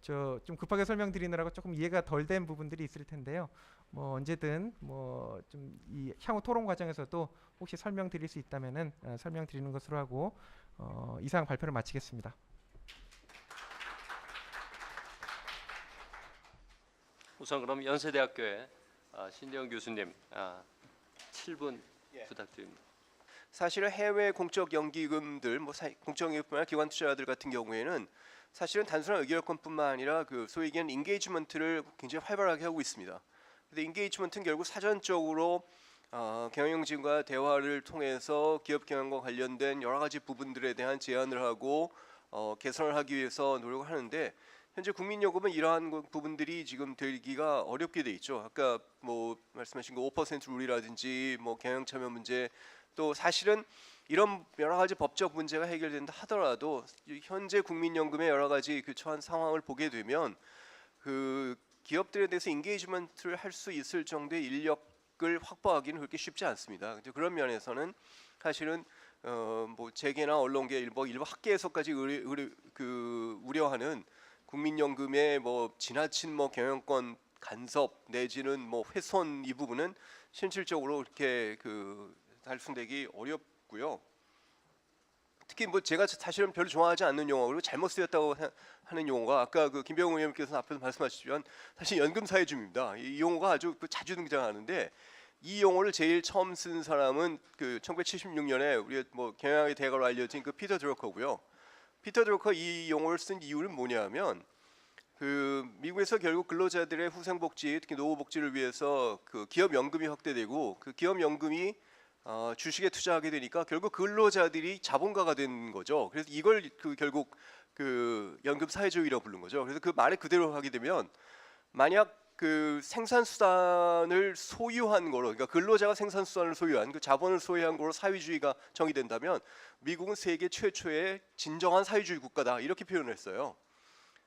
저 좀 급하게 설명드리느라고 조금 이해가 덜 된 부분들이 있을 텐데요. 뭐 언제든 뭐 좀 이 향후 토론 과정에서도 혹시 설명드릴 수 있다면은 설명드리는 것으로 하고 이상 발표를 마치겠습니다. 우선 그럼 연세대학교의 신재영 교수님 7분 부탁드립니다. 사실은 해외 공적 연기금들, 공적 연기금뿐 아니라 기관 투자자들 같은 경우에는 사실은 단순한 의결권뿐만 아니라 그 소위 얘기하는 인게이지먼트를 굉장히 활발하게 하고 있습니다. 근데 인게이지먼트는 결국 사전적으로 경영진과 대화를 통해서 기업 경영과 관련된 여러 가지 부분들에 대한 제안을 하고 개선을 하기 위해서 노력을 하는데, 현재 국민요금은 이러한 부분들이 지금 되기가 어렵게 돼 있죠. 아까 뭐 말씀하신 거 5% 룰이라든지 뭐 경영 참여 문제, 또 사실은 이런 여러 가지 법적 문제가 해결된다 하더라도 현재 국민연금의 여러 가지 그 처한 상황을 보게 되면 그 기업들에 대해서 인게이지먼트를 할 수 있을 정도의 인력을 확보하기는 그렇게 쉽지 않습니다. 그런 면에서는 사실은 뭐 재계나 언론계 일부 학계에서까지 우려하는 국민연금의 뭐 지나친 뭐 경영권 간섭 내지는 뭐 훼손, 이 부분은 실질적으로 이렇게 달성되기 어렵고요. 특히 뭐 제가 사실은 별로 좋아하지 않는 용어, 그리고 잘못 쓰였다고 하는 용어가 아까 김병우 의원님께서 앞에서 말씀하셨지만 사실 연금사회주입니다. 이 용어가 아주 자주 등장하는데, 이 용어를 제일 처음 쓴 사람은 1976년에 우리 뭐 경영학의 대가로 알려진 피터 드러커고요. 피터 드러커 이 용어를 쓴 이유는 뭐냐면 미국에서 결국 근로자들의 후생복지, 특히 노후복지를 위해서 기업 연금이 확대되고 그 기업 연금이 주식에 투자하게 되니까 결국 근로자들이 자본가가 된 거죠. 그래서 이걸 결국 연금 사회주의라고 부른 거죠. 그래서 그 말을 그대로 하게 되면, 만약 생산 수단을 소유한 거로, 그러니까 근로자가 생산 수단을 소유한 자본을 소유한 거로 사회주의가 정의된다면 미국은 세계 최초의 진정한 사회주의 국가다, 이렇게 표현을 했어요.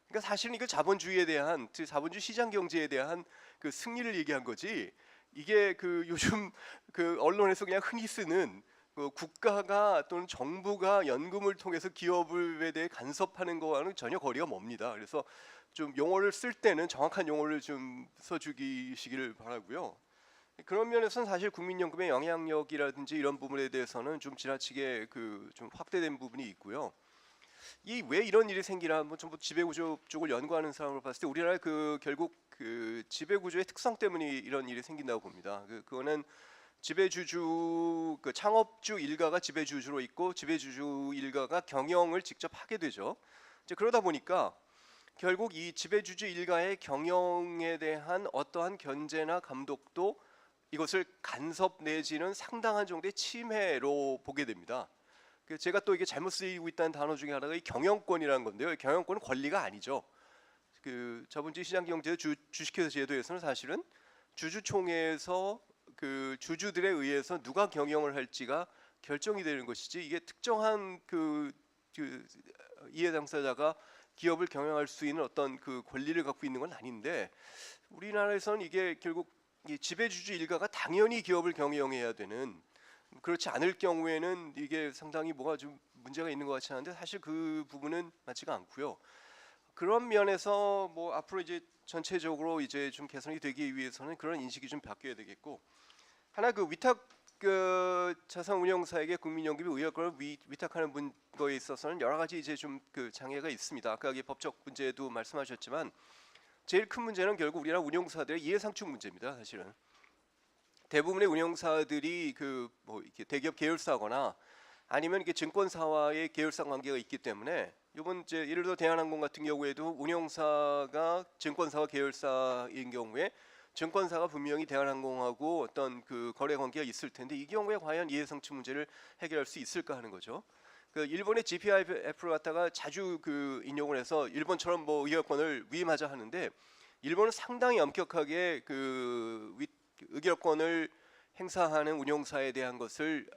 그러니까 사실은 이거 자본주의에 대한, 자본주의 시장 경제에 대한 승리를 얘기한 거지, 이게 요즘 언론에서 그냥 흔히 쓰는 국가가 또는 정부가 연금을 통해서 기업에 대해 간섭하는 거와는 전혀 거리가 멉니다. 그래서 좀 용어를 쓸 때는 정확한 용어를 좀 써주시기를 바라고요. 그런 면에서는 사실 국민연금의 영향력이라든지 이런 부분에 대해서는 좀 지나치게 좀 확대된 부분이 있고요. 왜 이런 일이 생기나, 뭐 전부 지배구조 쪽을 연구하는 사람으로 봤을 때 우리나라 결국 지배구조의 특성 때문에 이런 일이 생긴다고 봅니다. 그거는 지배주주, 창업주 일가가 지배주주로 있고 지배주주 일가가 경영을 직접 하게 되죠. 이제 그러다 보니까 결국 이 지배주주 일가의 경영에 대한 어떠한 견제나 감독도 이것을 간섭 내지는 상당한 정도의 침해로 보게 됩니다. 제가 또 이게 잘못 쓰이고 있다는 단어 중에 하나가 이 경영권이라는 건데요. 경영권은 권리가 아니죠. 자본주의 시장 경제 주식회사 제도에서는 사실은 주주총회에서 주주들에 의해서 누가 경영을 할지가 결정이 되는 것이지, 이게 특정한 이해 당사자가 기업을 경영할 수 있는 어떤 권리를 갖고 있는 건 아닌데, 우리나라에서는 이게 결국 이 지배주주 일가가 당연히 기업을 경영해야 되는, 그렇지 않을 경우에는 이게 상당히 뭐가 좀 문제가 있는 것 같지 않은데, 사실 그 부분은 맞지가 않고요. 그런 면에서 뭐 앞으로 이제 전체적으로 이제 좀 개선이 되기 위해서는 그런 인식이 좀 바뀌어야 되겠고, 하나 위탁 자산운용사에게 국민연금이 의약권을 위탁하는 거에 있어서는 여러 가지 이제 좀 장애가 있습니다. 아까 이게 법적 문제도 말씀하셨지만 제일 큰 문제는 결국 우리나라 운용사들의 이해상충 문제입니다. 사실은 대부분의 운용사들이 뭐 이렇게 대기업 계열사거나 아니면 이게 증권사와의 계열사 관계가 있기 때문에, 이번 이제 예를 들어 대한항공 같은 경우에도 운용사가 증권사와 계열사인 경우에 증권사가 분명히 대한항공하고 어떤 거래 관계가 있을 텐데, 이 경우에 과연 이해상충 문제를 해결할 수 있을까 하는 거죠. 일본의 GPIF를 갖다가 자주 인용을 해서 일본처럼 뭐 의결권을 위임하자 하는데, 일본은 상당히 엄격하게 의결권을 행사하는 운용사에 대한 것을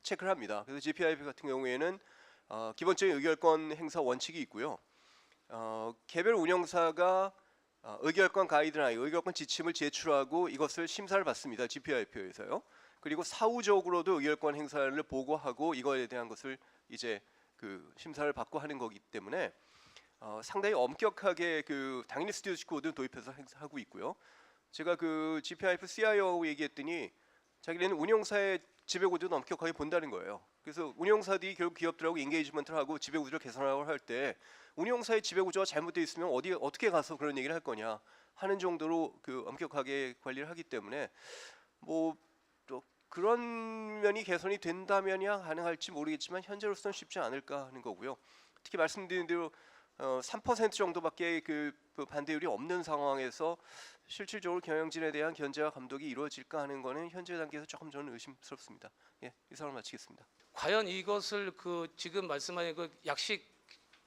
체크를 합니다. 그래서 GPIF 같은 경우에는 기본적인 의결권 행사 원칙이 있고요. 개별 운용사가 의결권 가이드라인, 의결권 지침을 제출하고 이것을 심사를 받습니다. GPIF에서요. 그리고 사후적으로도 의결권 행사를 보고하고 이거에 대한 것을 이제 심사를 받고 하는 거기 때문에 상당히 엄격하게 당연히 스튜어디스 코드 도입해서 행사하고 있고요. 제가 GPIF CIO 얘기했더니 자기네는 운용사의 지배구조도 엄격하게 본다는 거예요. 그래서 운용사들이 결국 기업들하고 인게이지먼트를 하고 지배구조를 개선하고 할 때 운용사의 지배구조가 잘못되어 있으면 어떻게 가서 그런 얘기를 할 거냐 하는 정도로 엄격하게 관리를 하기 때문에, 뭐 또 그런 면이 개선이 된다면야 가능할지 모르겠지만 현재로서는 쉽지 않을까 하는 거고요. 특히 말씀드린 대로 3% 정도밖에 그 반대율이 없는 상황에서 실질적으로 경영진에 대한 견제와 감독이 이루어질까 하는 거는 현재 단계에서 조금 저는 의심스럽습니다. 예, 이상을 마치겠습니다. 과연 이것을 그 지금 말씀하신 그 약식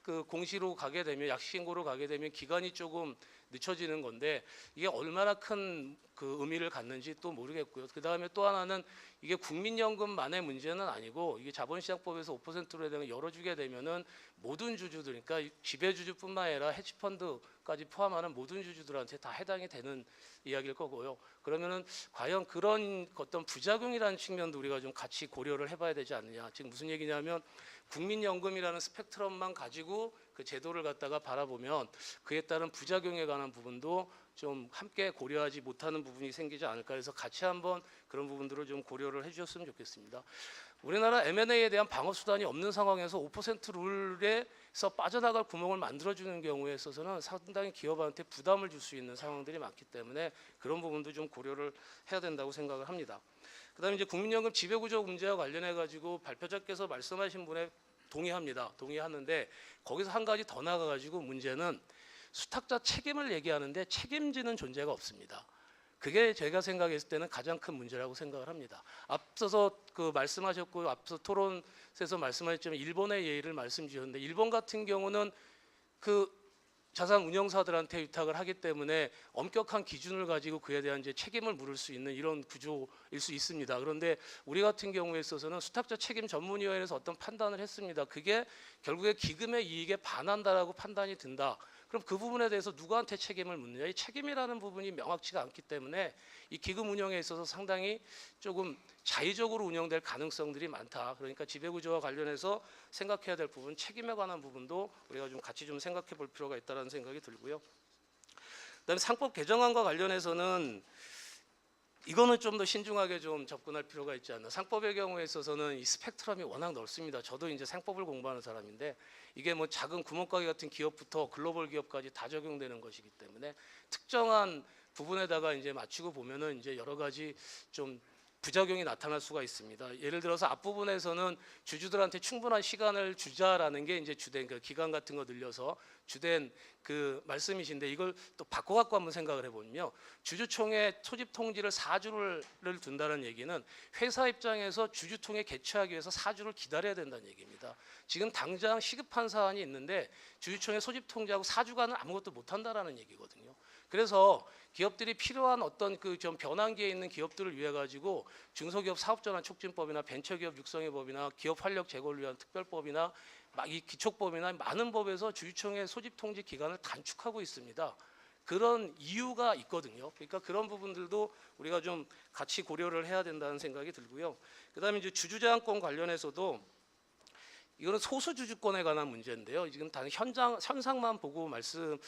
그 공시로 가게 되면 약식 신고로 가게 되면 기간이 조금 늦춰지는 건데 이게 얼마나 큰 그 의미를 갖는지 또 모르겠고요. 그 다음에 또 하나는 이게 국민연금만의 문제는 아니고 이게 자본시장법에서 5%로 해야 되는 열어주게 되면은 모든 주주들, 그러니까 지배주주뿐만 아니라 헤지펀드까지 포함하는 모든 주주들한테 다 해당이 되는 이야기일 거고요. 그러면은 과연 그런 어떤 부작용이라는 측면도 우리가 좀 같이 고려를 해봐야 되지 않느냐. 지금 무슨 얘기냐면 국민연금이라는 스펙트럼만 가지고 그 제도를 갖다가 바라보면 그에 따른 부작용에 관한 부분도 좀 함께 고려하지 못하는 부분이 생기지 않을까 해서 같이 한번 그런 부분들을 좀 고려를 해주셨으면 좋겠습니다. 우리나라 M&A에 대한 방어 수단이 없는 상황에서 5% 룰에서 빠져나갈 구멍을 만들어주는 경우에 있어서는 상당히 기업한테 부담을 줄 수 있는 상황들이 많기 때문에 그런 부분도 좀 고려를 해야 된다고 생각을 합니다. 그다음에 이제 국민연금 지배구조 문제와 관련해 가지고 발표자께서 말씀하신 분에 동의합니다. 동의하는데 거기서 한 가지 더 나가 가지고 문제는 수탁자 책임을 얘기하는데 책임지는 존재가 없습니다. 그게 제가 생각했을 때는 가장 큰 문제라고 생각을 합니다. 앞서서 그 말씀하셨고 앞서 토론에서 말씀하셨지만 일본의 예의를 말씀 주셨는데 일본 같은 경우는 그 자산 운용사들한테 위탁을 하기 때문에 엄격한 기준을 가지고 그에 대한 이제 책임을 물을 수 있는 이런 구조일 수 있습니다. 그런데 우리 같은 경우에 있어서는 수탁자 책임 전문위원회에서 어떤 판단을 했습니다. 그게 결국에 기금의 이익에 반한다라고 판단이 든다. 그럼 그 부분에 대해서 누구한테 책임을 묻느냐? 이 책임이라는 부분이 명확치가 않기 때문에 이 기금 운영에 있어서 상당히 조금 자의적으로 운영될 가능성들이 많다. 그러니까 지배구조와 관련해서 생각해야 될 부분, 책임에 관한 부분도 우리가 좀 같이 좀 생각해 볼 필요가 있다는 생각이 들고요. 그다음에 상법 개정안과 관련해서는 이거는 좀 더 신중하게 좀 접근할 필요가 있지 않나. 상법의 경우에 있어서는 이 스펙트럼이 워낙 넓습니다. 저도 이제 상법을 공부하는 사람인데 이게 뭐 작은 구멍가게 같은 기업부터 글로벌 기업까지 다 적용되는 것이기 때문에 특정한 부분에다가 이제 맞추고 보면은 이제 여러 가지 좀 부작용이 나타날 수가 있습니다. 예를 들어서 앞부분에서는 주주들한테 충분한 시간을 주자라는 게 이제 주된 그 기간 같은 거 늘려서 주된 그 말씀이신데 이걸 또 바꿔 갖고 한번 생각을 해보면요. 주주총회 소집 통지를 4주를 둔다는 얘기는 회사 입장에서 주주총회 개최하기 위해서 4주를 기다려야 된다는 얘기입니다. 지금 당장 시급한 사안이 있는데 주주총회 소집 통지하고 4주간은 아무것도 못 한다라는 얘기거든요. 그래서 기업들이 필요한 어떤 그 좀 변환기에 있는 기업들을 위해 가지고 중소기업 사업전환 촉진법이나 벤처기업 육성의 법이나 기업 활력 제고를 위한 특별법이나 이 기촉법이나 많은 법에서 주주총회 소집 통지 기간을 단축하고 있습니다. 그런 이유가 있거든요. 그러니까 그런 부분들도 우리가 좀 같이 고려를 해야 된다는 생각이 들고요. 그다음에 이제 주주제한권 관련해서도 이거는 소수주주권에 관한 문제인데요. 지금 단 현상만 보고 말씀을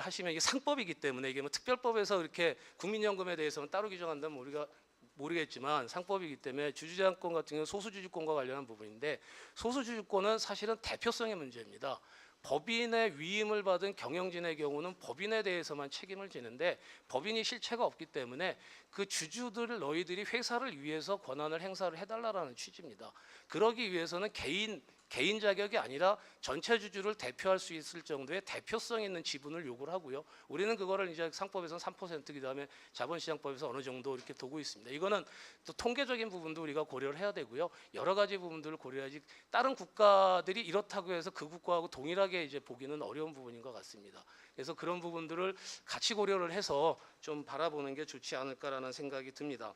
하시면 이게 상법이기 때문에 이게 뭐 특별법에서 이렇게 국민연금에 대해서는 따로 규정한다면 우리가 모르겠지만 상법이기 때문에 주주제한권 같은 경우는 소수주주권과 관련한 부분인데 소수주주권은 사실은 대표성의 문제입니다. 법인의 위임을 받은 경영진의 경우는 법인에 대해서만 책임을 지는데 법인이 실체가 없기 때문에 그 주주들을 너희들이 회사를 위해서 권한을 행사를 해달라는 취지입니다. 그러기 위해서는 개인 자격이 아니라 전체 주주를 대표할 수 있을 정도의 대표성 있는 지분을 요구를 하고요. 우리는 그거를 이제 상법에서는 3% 그다음에 자본시장법에서 어느 정도 이렇게 두고 있습니다. 이거는 또 통계적인 부분도 우리가 고려를 해야 되고요. 여러 가지 부분들을 고려해야지 다른 국가들이 이렇다고 해서 그 국가하고 동일하게 이제 보기는 어려운 부분인 것 같습니다. 그래서 그런 부분들을 같이 고려를 해서 좀 바라보는 게 좋지 않을까라는 생각이 듭니다.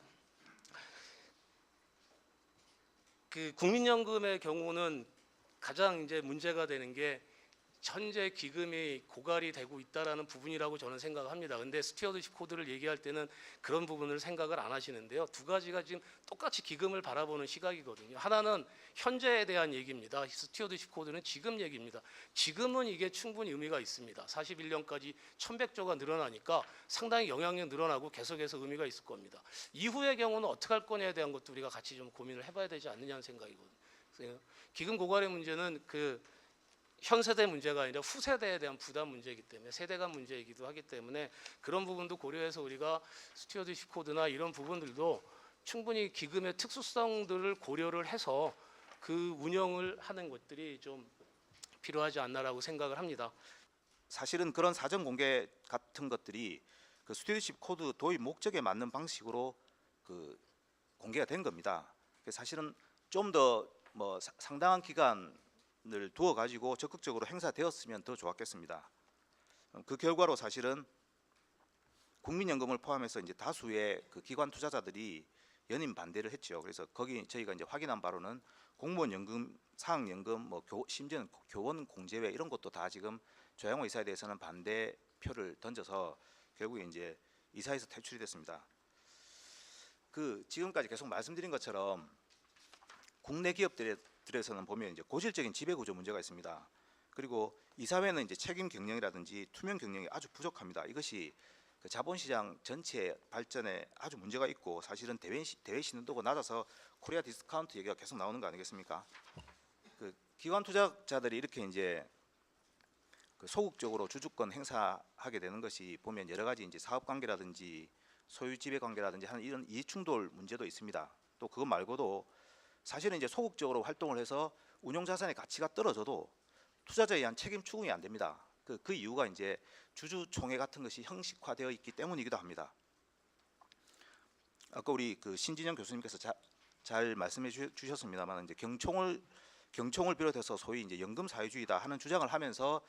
그 국민연금의 경우는 가장 이제 문제가 되는 게 현재 기금이 고갈이 되고 있다라는 부분이라고 저는 생각합니다. 근데 스튜어드십 코드를 얘기할 때는 그런 부분을 생각을 안 하시는데요. 두 가지가 지금 똑같이 기금을 바라보는 시각이거든요. 하나는 현재에 대한 얘기입니다. 스튜어드십 코드는 지금 얘기입니다. 지금은 이게 충분히 의미가 있습니다. 41년까지 1100조가 늘어나니까 상당히 영향력 늘어나고 계속해서 의미가 있을 겁니다. 이후의 경우는 어떻게 할 거냐에 대한 것도 우리가 같이 좀 고민을 해봐야 되지 않느냐는 생각이거든요. 기금 고갈의 문제는 그 현 세대 문제가 아니라 후세대에 대한 부담 문제이기 때문에 세대 간 문제이기도 하기 때문에 그런 부분도 고려해서 우리가 스튜어드십 코드나 이런 부분들도 충분히 기금의 특수성들을 고려를 해서 그 운영을 하는 것들이 좀 필요하지 않나라고 생각을 합니다. 사실은 그런 사전 공개 같은 것들이 그 스튜어디십 코드 도입 목적에 맞는 방식으로 그 공개가 된 겁니다. 그래서 사실은 좀 더 뭐 상당한 기간을 두어 가지고 적극적으로 행사되었으면 더 좋았겠습니다. 그 결과로 사실은 국민연금을 포함해서 이제 다수의 그 기관 투자자들이 연임 반대를 했죠. 그래서 거기 저희가 이제 확인한 바로는 공무원 연금, 사학연금, 뭐 심지어는 교원 공제회 이런 것도 다 지금 조양호 이사에 대해서는 반대표를 던져서 결국에 이제 이사에서 퇴출이 됐습니다. 그 지금까지 계속 말씀드린 것처럼 국내 기업들에서는 보면 이제 고질적인 지배 구조 문제가 있습니다. 그리고 이사회는 이제 책임 경영이라든지 투명 경영이 아주 부족합니다. 이것이 그 자본시장 전체 발전에 아주 문제가 있고 사실은 대외 신뢰도가 낮아서 코리아 디스카운트 얘기가 계속 나오는 거 아니겠습니까? 그 기관 투자자들이 이렇게 이제 그 소극적으로 주주권 행사하게 되는 것이 보면 여러 가지 이제 사업 관계라든지 소유 지배 관계라든지 하는 이런 이해 충돌 문제도 있습니다. 또 그것 말고도 사실은 이제 소극적으로 활동을 해서 운용 자산의 가치가 떨어져도 투자자에 의한 책임 추궁이 안 됩니다. 그 이유가 이제 주주총회 같은 것이 형식화되어 있기 때문이기도 합니다. 아까 우리 그 신진영 교수님께서 잘 말씀해 주셨습니다만 이제 경총을 비롯해서 소위 이제 연금 사회주의다 하는 주장을 하면서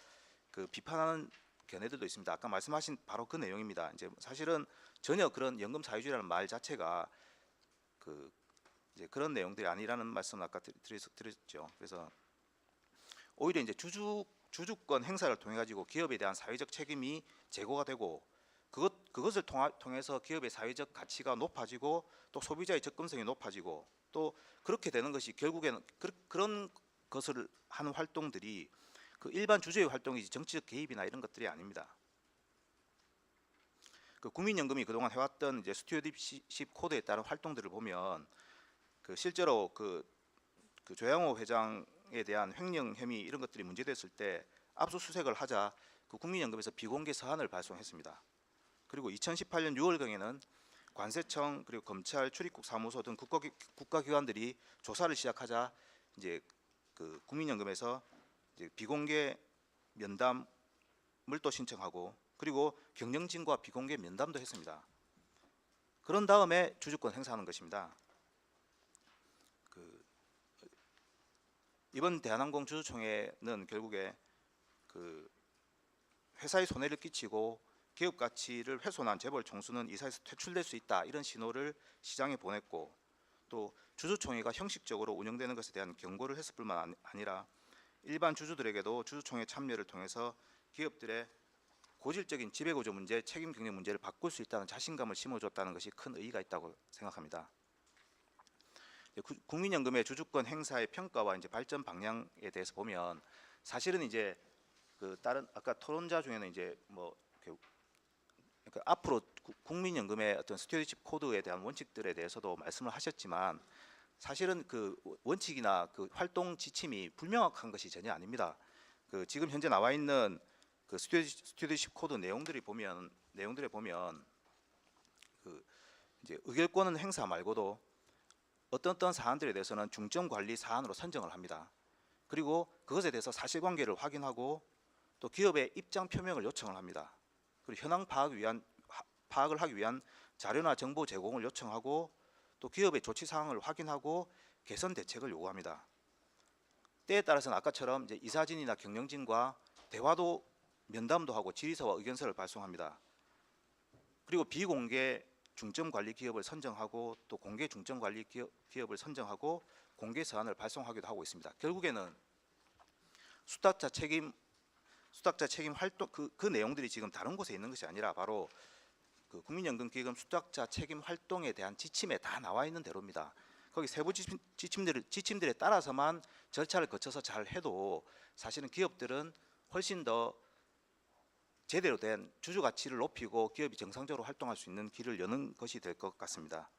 그 비판하는 견해들도 있습니다. 아까 말씀하신 바로 그 내용입니다. 이제 사실은 전혀 그런 연금 사회주의라는 말 자체가 그 이제 그런 내용들이 아니라는 말씀을 아까 드렸죠. 그래서 오히려 이제 주주권 행사를 통해 가지고 기업에 대한 사회적 책임이 제고가 되고 그것을 통해서 기업의 사회적 가치가 높아지고 또 소비자의 접근성이 높아지고 또 그렇게 되는 것이 결국에는 그런 것을 하는 활동들이 그 일반 주주의 활동이지 정치적 개입이나 이런 것들이 아닙니다. 그 국민연금이 그동안 해왔던 이제 스튜어디십 코드에 따른 활동들을 보면 그 실제로 그 조양호 회장에 대한 횡령 혐의 이런 것들이 문제됐을 때 압수수색을 하자 그 국민연금에서 비공개 서한을 발송했습니다. 그리고 2018년 6월경에는 관세청 그리고 검찰 출입국 사무소 등 국가기관들이 조사를 시작하자 이제 그 국민연금에서 이제 비공개 면담을 또 신청하고 그리고 경영진과 비공개 면담도 했습니다. 그런 다음에 주주권 행사하는 것입니다. 이번 대한항공 주주총회는 결국에 그 회사에 손해를 끼치고 기업 가치를 훼손한 재벌 총수는 이사에서 퇴출될 수 있다 이런 신호를 시장에 보냈고 또 주주총회가 형식적으로 운영되는 것에 대한 경고를 했을 뿐만 아니라 일반 주주들에게도 주주총회 참여를 통해서 기업들의 고질적인 지배구조 문제, 책임 경영 문제를 바꿀 수 있다는 자신감을 심어줬다는 것이 큰 의의가 있다고 생각합니다. 국민연금의 주주권 행사의 평가와 이제 발전 방향에 대해서 보면 사실은 이제 그 다른 아까 토론자 중에는 이제 뭐 그러니까 앞으로 국민연금의 어떤 스튜어디십 코드에 대한 원칙들에 대해서도 말씀을 하셨지만 사실은 그 원칙이나 그 활동 지침이 불명확한 것이 전혀 아닙니다. 그 지금 현재 나와 있는 그 스튜어디십 코드 내용들에 보면 그 이제 의결권은 행사 말고도 어떤 사안들에 대해서는 중점 관리 사안으로 선정을 합니다. 그리고 그것에 대해서 사실관계를 확인하고 또 기업의 입장 표명을 요청을 합니다. 그리고 현황 파악을 하기 위한 자료나 정보 제공을 요청하고 또 기업의 조치 사항을 확인하고 개선 대책을 요구합니다. 때에 따라서는 아까처럼 이제 이사진이나 경영진과 대화도 면담도 하고 질의서와 의견서를 발송합니다. 그리고 비공개 중점 관리 기업을 선정하고 또 공개 중점 관리 기업을 선정하고 공개 서한을 발송하기도 하고 있습니다. 결국에는 수탁자 책임 활동 그 내용들이 지금 다른 곳에 있는 것이 아니라 바로 그 국민연금기금 수탁자 책임 활동에 대한 지침에 다 나와 있는 대로입니다. 거기 세부 지침들에 따라서만 절차를 거쳐서 잘 해도 사실은 기업들은 훨씬 더 제대로 된 주주 가치를 높이고 기업이 정상적으로 활동할 수 있는 길을 여는 것이 될 것 같습니다.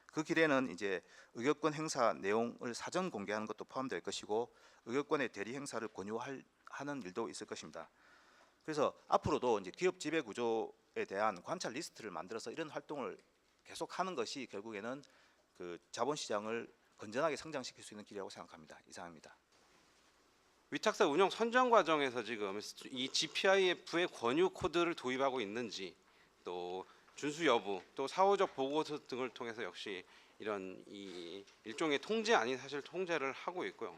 그 길에는 이제 의결권 행사 내용을 사전 공개하는 것도 포함될 것이고 의결권의 대리 행사를 권유하는 일도 있을 것입니다. 그래서 앞으로도 이제 기업 지배 구조에 대한 관찰 리스트를 만들어서 이런 활동을 계속하는 것이 결국에는 그 자본시장을 건전하게 성장시킬 수 있는 길이라고 생각합니다. 이상입니다. 위탁사 운영 선정 과정에서 지금 이 GPIF의 권유 코드를 도입하고 있는지, 또 준수 여부, 또 사후적 보고서 등을 통해서 역시 이런 이 일종의 통제 아닌 사실 통제를 하고 있고요.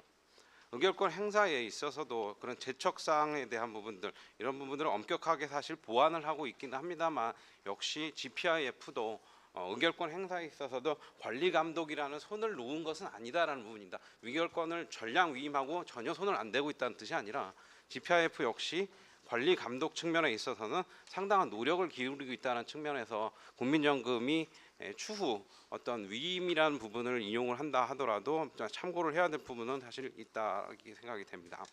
의결권 행사에 있어서도 그런 제척 사항에 대한 부분들, 이런 부분들을 엄격하게 사실 보완을 하고 있긴 합니다만, 역시 GPIF도 의결권 행사에 있어서도 관리 감독이라는 손을 놓은 것은 아니다라는 부분입니다. 의결권을 전량 위임하고 전혀 손을 안 대고 있다는 뜻이 아니라 GPIF 역시 관리 감독 측면에 있어서는 상당한 노력을 기울이고 있다는 측면에서 국민연금이 추후 어떤 위임이라는 부분을 인용을 한다 하더라도 참고를 해야 될 부분은 사실 있다 생각이 됩니다.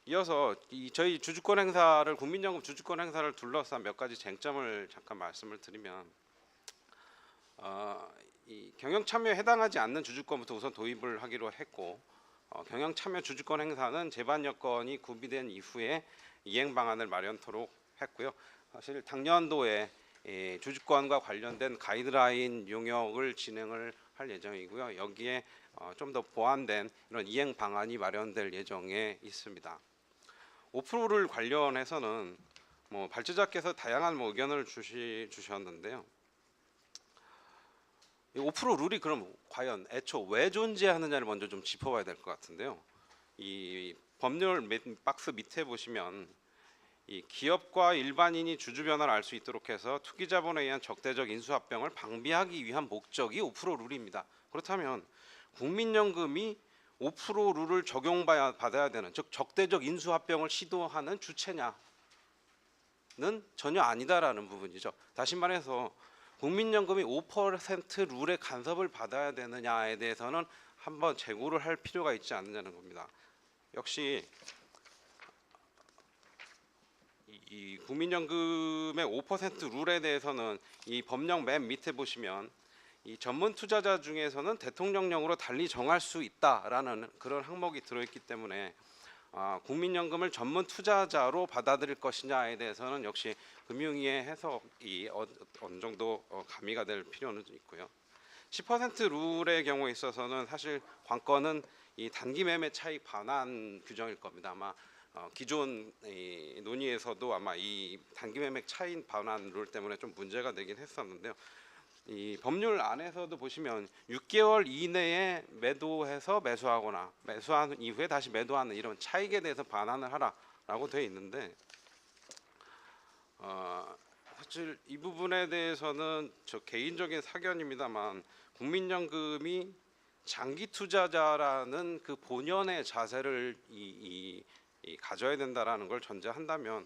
이어서 저희 주주권 행사를, 국민연금 주주권 행사를 둘러싼 몇 가지 쟁점을 잠깐 말씀을 드리면, 이 경영 참여에 해당하지 않는 주주권부터 우선 도입을 하기로 했고, 경영 참여 주주권 행사는 제반 여건이 구비된 이후에 이행 방안을 마련토록 했고요. 사실 당년도에 주주권과 관련된 가이드라인 용역을 진행을 할 예정이고요. 여기에 좀 더 보완된 이런 이행 방안이 마련될 예정에 있습니다. 5%를 관련해서는 뭐 발제자께서 다양한 의견을 주셨는데요. 이 5% 룰이 그럼 과연 애초 왜 존재하느냐를 먼저 좀 짚어봐야 될 것 같은데요. 이 법률 박스 밑에 보시면 이 기업과 일반인이 주주 변화를 알 수 있도록 해서 투기자본에 의한 적대적 인수합병을 방비하기 위한 목적이 5% 룰입니다. 그렇다면 국민연금이 5% 룰을 적용받아야 되는, 즉 적대적 인수합병을 시도하는 주체냐는 전혀 아니다라는 부분이죠. 다시 말해서 국민연금이 5% 룰의 간섭을 받아야 되느냐에 대해서는 한번 재고를 할 필요가 있지 않느냐는 겁니다. 역시 이 국민연금의 5% 룰에 대해서는 이 법령 맨 밑에 보시면 이 전문 투자자 중에서는 대통령령으로 달리 정할 수 있다라는 그런 항목이 들어있기 때문에 국민연금을 전문 투자자로 받아들일 것이냐에 대해서는 역시 금융위의 해석이 어느 정도 가미가 될 필요는 있고요. 10% 룰의 경우에 있어서는 사실 관건은 이 단기 매매 차익 반환 규정일 겁니다. 아마 기존 논의에서도 아마 이 단기 매매 차익 반환 룰 때문에 좀 문제가 되긴 했었는데요. 이 법률 안에서도 보시면 6개월 이내에 매도해서 매수하거나 매수한 이후에 다시 매도하는 이런 차익에 대해서 반환을 하라라고 되어 있는데, 사실 이 부분에 대해서는 저 개인적인 사견입니다만 국민연금이 장기 투자자라는 그 본연의 자세를 가져야 된다라는 걸 전제한다면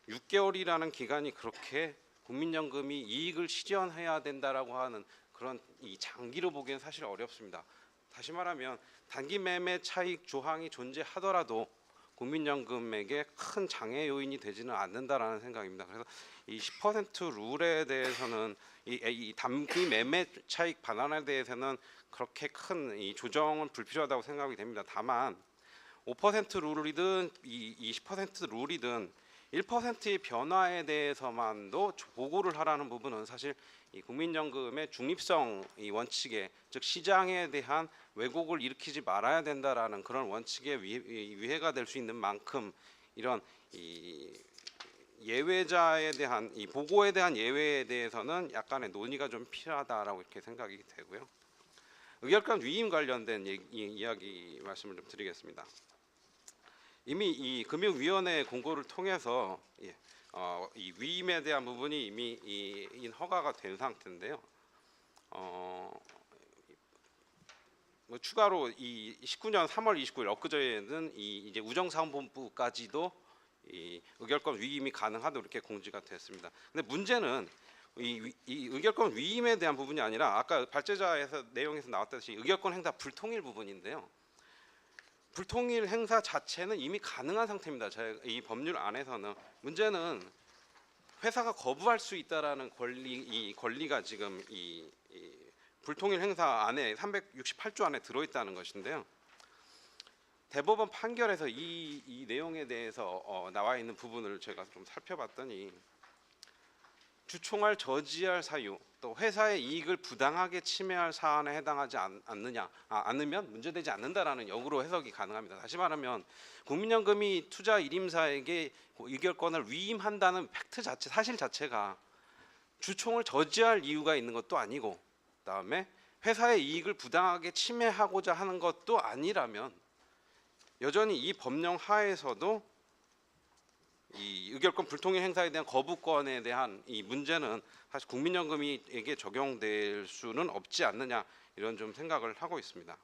6개월이라는 기간이 그렇게 국민연금이 이익을 실현해야 된다라고 하는 그런 이 장기로 보기엔 사실 어렵습니다. 다시 말하면 단기 매매 차익 조항이 존재하더라도 국민연금에게 큰 장애 요인이 되지는 않는다라는 생각입니다. 그래서 이 10% 룰에 대해서는 이 단기 매매 차익 반환에 대해서는 그렇게 큰 이 조정은 불필요하다고 생각이 됩니다. 다만 5% 룰이든 이 10% 룰이든 1%의 변화에 대해서만도 보고를 하라는 부분은 사실 이 국민연금의 중립성 이 원칙에, 즉 시장에 대한 왜곡을 일으키지 말아야 된다라는 그런 원칙에 위해가 될 수 있는 만큼 이런 이 예외자에 대한 이 보고에 대한 예외에 대해서는 약간의 논의가 좀 필요하다라고 이렇게 생각이 되고요. 의결권 위임 관련된 이야기 말씀을 좀 드리겠습니다. 이미 이 금융위원회 공고를 통해서 이 위임에 대한 부분이 이미 허가가 된 상태인데요. 뭐 추가로 이 19년 3월 29일 엊그제는 이제 우정사업본부까지도 이 의결권 위임이 가능하도록 이렇게 공지가 됐습니다. 근데 문제는 이 의결권 위임에 대한 부분이 아니라 아까 발제자에서 내용에서 나왔듯이 의결권 행사 불통일 부분인데요. 불통일 행사 자체는 이미 가능한 상태입니다. 이 법률 안에서는. 문제는 회사가 거부할 수 있다라는 권리가 지금 이 불통일 행사 안에 368조 안에 들어있다는 것인데요. 대법원 판결에서 이 내용에 대해서 나와 있는 부분을 제가 좀 살펴봤더니 주총을 저지할 사유, 또 회사의 이익을 부당하게 침해할 사안에 해당하지 않으면 문제되지 않는다라는 역으로 해석이 가능합니다. 다시 말하면 국민연금이 투자 일임사에게 의결권을 위임한다는 팩트 자체, 사실 자체가 주총을 저지할 이유가 있는 것도 아니고, 그다음에 회사의 이익을 부당하게 침해하고자 하는 것도 아니라면 여전히 이 법령 하에서도 이 의결권 불통의 행사에 대한 거부권에 대한 이 문제는 사실 국민연금에게 적용될 수는 없지 않느냐, 이런 좀 생각을 하고 있습니다.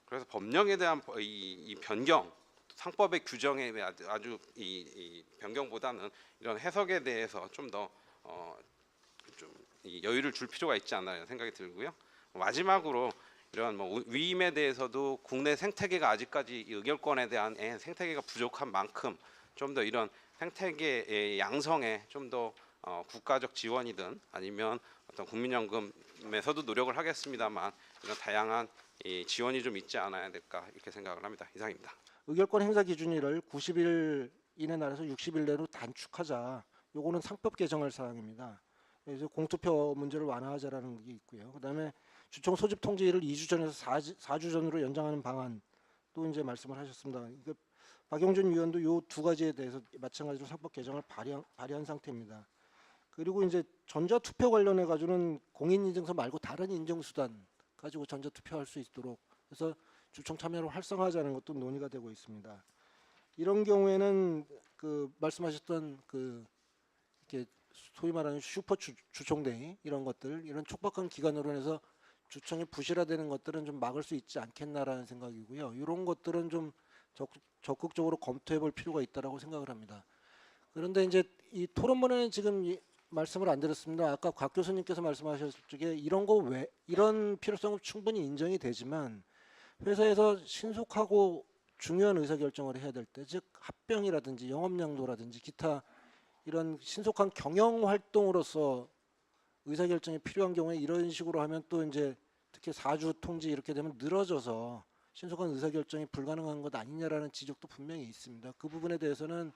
그래서 법령에 대한 이 변경, 상법의 규정에 아주 이 변경보다는 이런 해석에 대해서 좀 더 여유를 줄 필요가 있지 않나 생각이 들고요. 마지막으로 이런 뭐 위임에 대해서도 국내 생태계가 아직까지 이 의결권에 대한 생태계가 부족한 만큼 좀 더 이런 생태계의 양성에 좀 더 국가적 지원이든 아니면 어떤 국민연금에서도 노력을 하겠습니다만 이런 다양한 이 지원이 좀 있지 않아야 될까, 이렇게 생각을 합니다. 이상입니다. 의결권 행사 기준일을 90일 이내 날에서 60일 내로 단축하자. 요거는 상법 개정할 사항입니다. 그래서 공투표 문제를 완화하자라는 게 있고요. 그다음에 주총 소집 통지일을 2주 전에서 4주 전으로 연장하는 방안 또 이제 말씀을 하셨습니다. 그러니까 박용준 위원도 요 두 가지에 대해서 마찬가지로 상법 개정을 발의한 상태입니다. 그리고 이제 전자투표 관련해 가지고는 공인인증서 말고 다른 인증수단 가지고 전자투표할 수 있도록 해서 주총 참여를 활성화하자는 것도 논의가 되고 있습니다. 이런 경우에는 그 말씀하셨던 그 이렇게 소위 말하는 슈퍼 주총대회 이런 것들, 이런 촉박한 기간으로 해서 주총이 부실화되는 것들은 좀 막을 수 있지 않겠나라는 생각이고요. 이런 것들은 좀 적극적으로 검토해 볼 필요가 있다라고 생각을 합니다. 그런데 이제 이 토론번에는 지금 말씀을 안 드렸습니다. 아까 곽 교수님께서 말씀하셨을 적에 이런 필요성은 충분히 인정이 되지만 회사에서 신속하고 중요한 의사결정을 해야 될 때, 즉 합병이라든지 영업양도라든지 기타 이런 신속한 경영 활동으로서 의사결정이 필요한 경우에 이런 식으로 하면 또 이제 특히 4주 통지 이렇게 되면 늘어져서 신속한 의사결정이 불가능한 것 아니냐라는 지적도 분명히 있습니다. 그 부분에 대해서는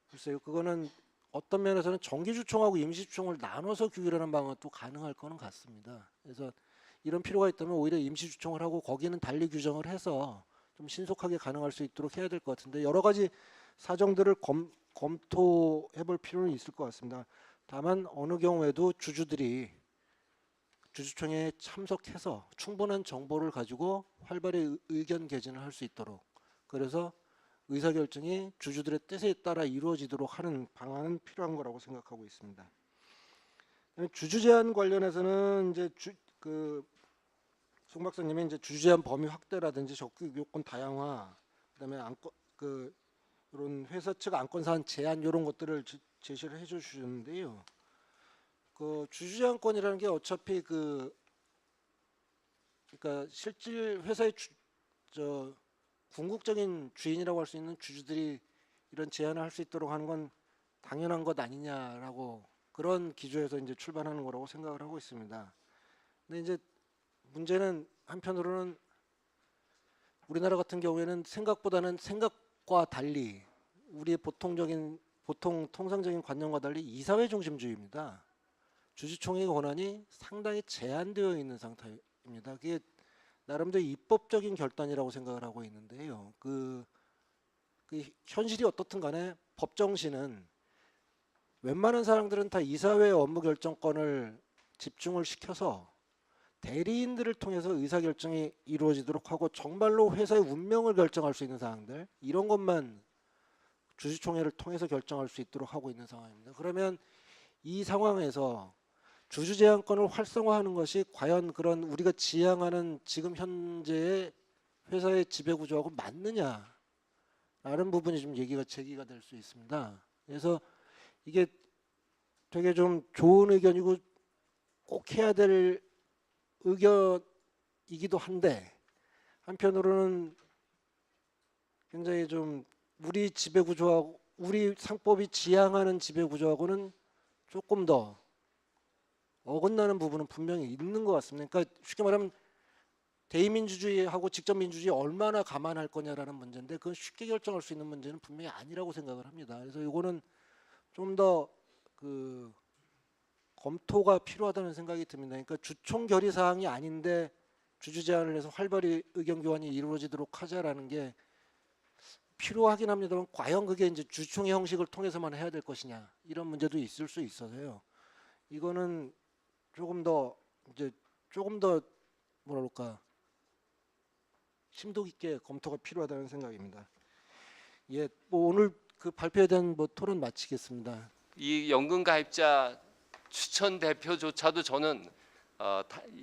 글쎄요, 그거는 어떤 면에서는 정기주총하고 임시주총을 나눠서 규율하는 방안도 가능할 거는 같습니다. 그래서 이런 필요가 있다면 오히려 임시주총을 하고 거기는 달리 규정을 해서 좀 신속하게 가능할 수 있도록 해야 될 것 같은데, 여러 가지 사정들을 검토해 볼 필요는 있을 것 같습니다. 다만 어느 경우에도 주주들이 주주총회에 참석해서 충분한 정보를 가지고 활발히 의견 개진을 할 수 있도록, 그래서 의사결정이 주주들의 뜻에 따라 이루어지도록 하는 방안은 필요한 거라고 생각하고 있습니다. 주주 제한 관련해서는 이제 송 박사님이 이제 주주 제한 범위 확대라든지 적격 요건 다양화, 그다음에 이런 회사 측 안건 사안 제한 이런 것들을 제시를 해주셨는데요. 그 주주 제한권이라는 게 어차피 그러니까 실질 회사의 궁극적인 주인이라고 할 수 있는 주주들이 이런 제한을 할 수 있도록 하는 건 당연한 것 아니냐라고, 그런 기조에서 이제 출발하는 거라고 생각을 하고 있습니다. 근데 이제 문제는 한편으로는 우리나라 같은 경우에는 생각보다는 생각과 달리 우리의 통상적인 관념과 달리 이사회 중심주의입니다. 주주총회 권한이 상당히 제한되어 있는 상태입니다. 그게 나름대로 입법적인 결단이라고 생각을 하고 있는데요. 그 현실이 어떻든 간에 법정시는 웬만한 사람들은 다 이사회 업무 결정권을 집중을 시켜서 대리인들을 통해서 의사결정이 이루어지도록 하고 정말로 회사의 운명을 결정할 수 있는 사항들, 이런 것만 주주총회를 통해서 결정할 수 있도록 하고 있는 상황입니다. 그러면 이 상황에서 주주 제한권을 활성화하는 것이 과연 그런 우리가 지향하는 지금 현재의 회사의 지배 구조하고 맞느냐라는 부분이 좀 제기가 될 수 있습니다. 그래서 이게 되게 좀 좋은 의견이고 꼭 해야 될 의견이기도 한데, 한편으로는 굉장히 좀 우리 지배 구조하고 우리 상법이 지향하는 지배 구조하고는 조금 더 어긋나는 부분은 분명히 있는 것 같습니다. 그러니까 쉽게 말하면 대의민주주의하고 직접민주주의 얼마나 감안할 거냐라는 문제인데, 그건 쉽게 결정할 수 있는 문제는 분명히 아니라고 생각을 합니다. 그래서 이거는 좀 더 그 검토가 필요하다는 생각이 듭니다. 그러니까 주총 결의 사항이 아닌데 주주 제안을 해서 활발히 의견 교환이 이루어지도록 하자라는 게 필요하긴 합니다만 과연 그게 이제 주총의 형식을 통해서만 해야 될 것이냐 이런 문제도 있을 수 있어서요. 이거는 조금 더 뭐랄까 심도 깊게 검토가 필요하다는 생각입니다. 예, 뭐 오늘 그 발표에 대한 뭐 토론 마치겠습니다. 이 연금 가입자 추천 대표조차도 저는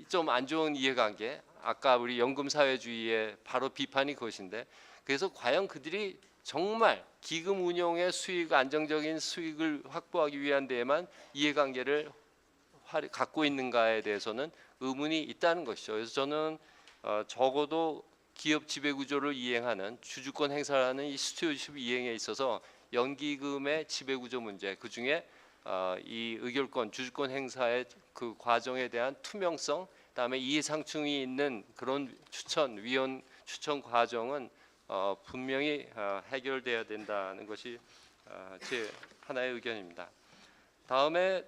좀 안 좋은 이해관계. 아까 우리 연금 사회주의의 바로 비판이 그것인데, 그래서 과연 그들이 정말 기금 운용의 수익, 안정적인 수익을 확보하기 위한 데에만 이해관계를 갖고 있는가에 대해서는 의문이 있다는 것이죠. 그래서 저는 적어도 기업 지배구조를 이행하는 주주권 행사라는 이 스튜어디십 이행에 있어서 연기금의 지배구조 문제, 그 중에 이 의결권, 주주권 행사의 그 과정에 대한 투명성, 그다음에 이해상충이 있는 그런 위원 추천 과정은 분명히 해결돼야 된다는 것이 제 하나의 의견입니다. 다음에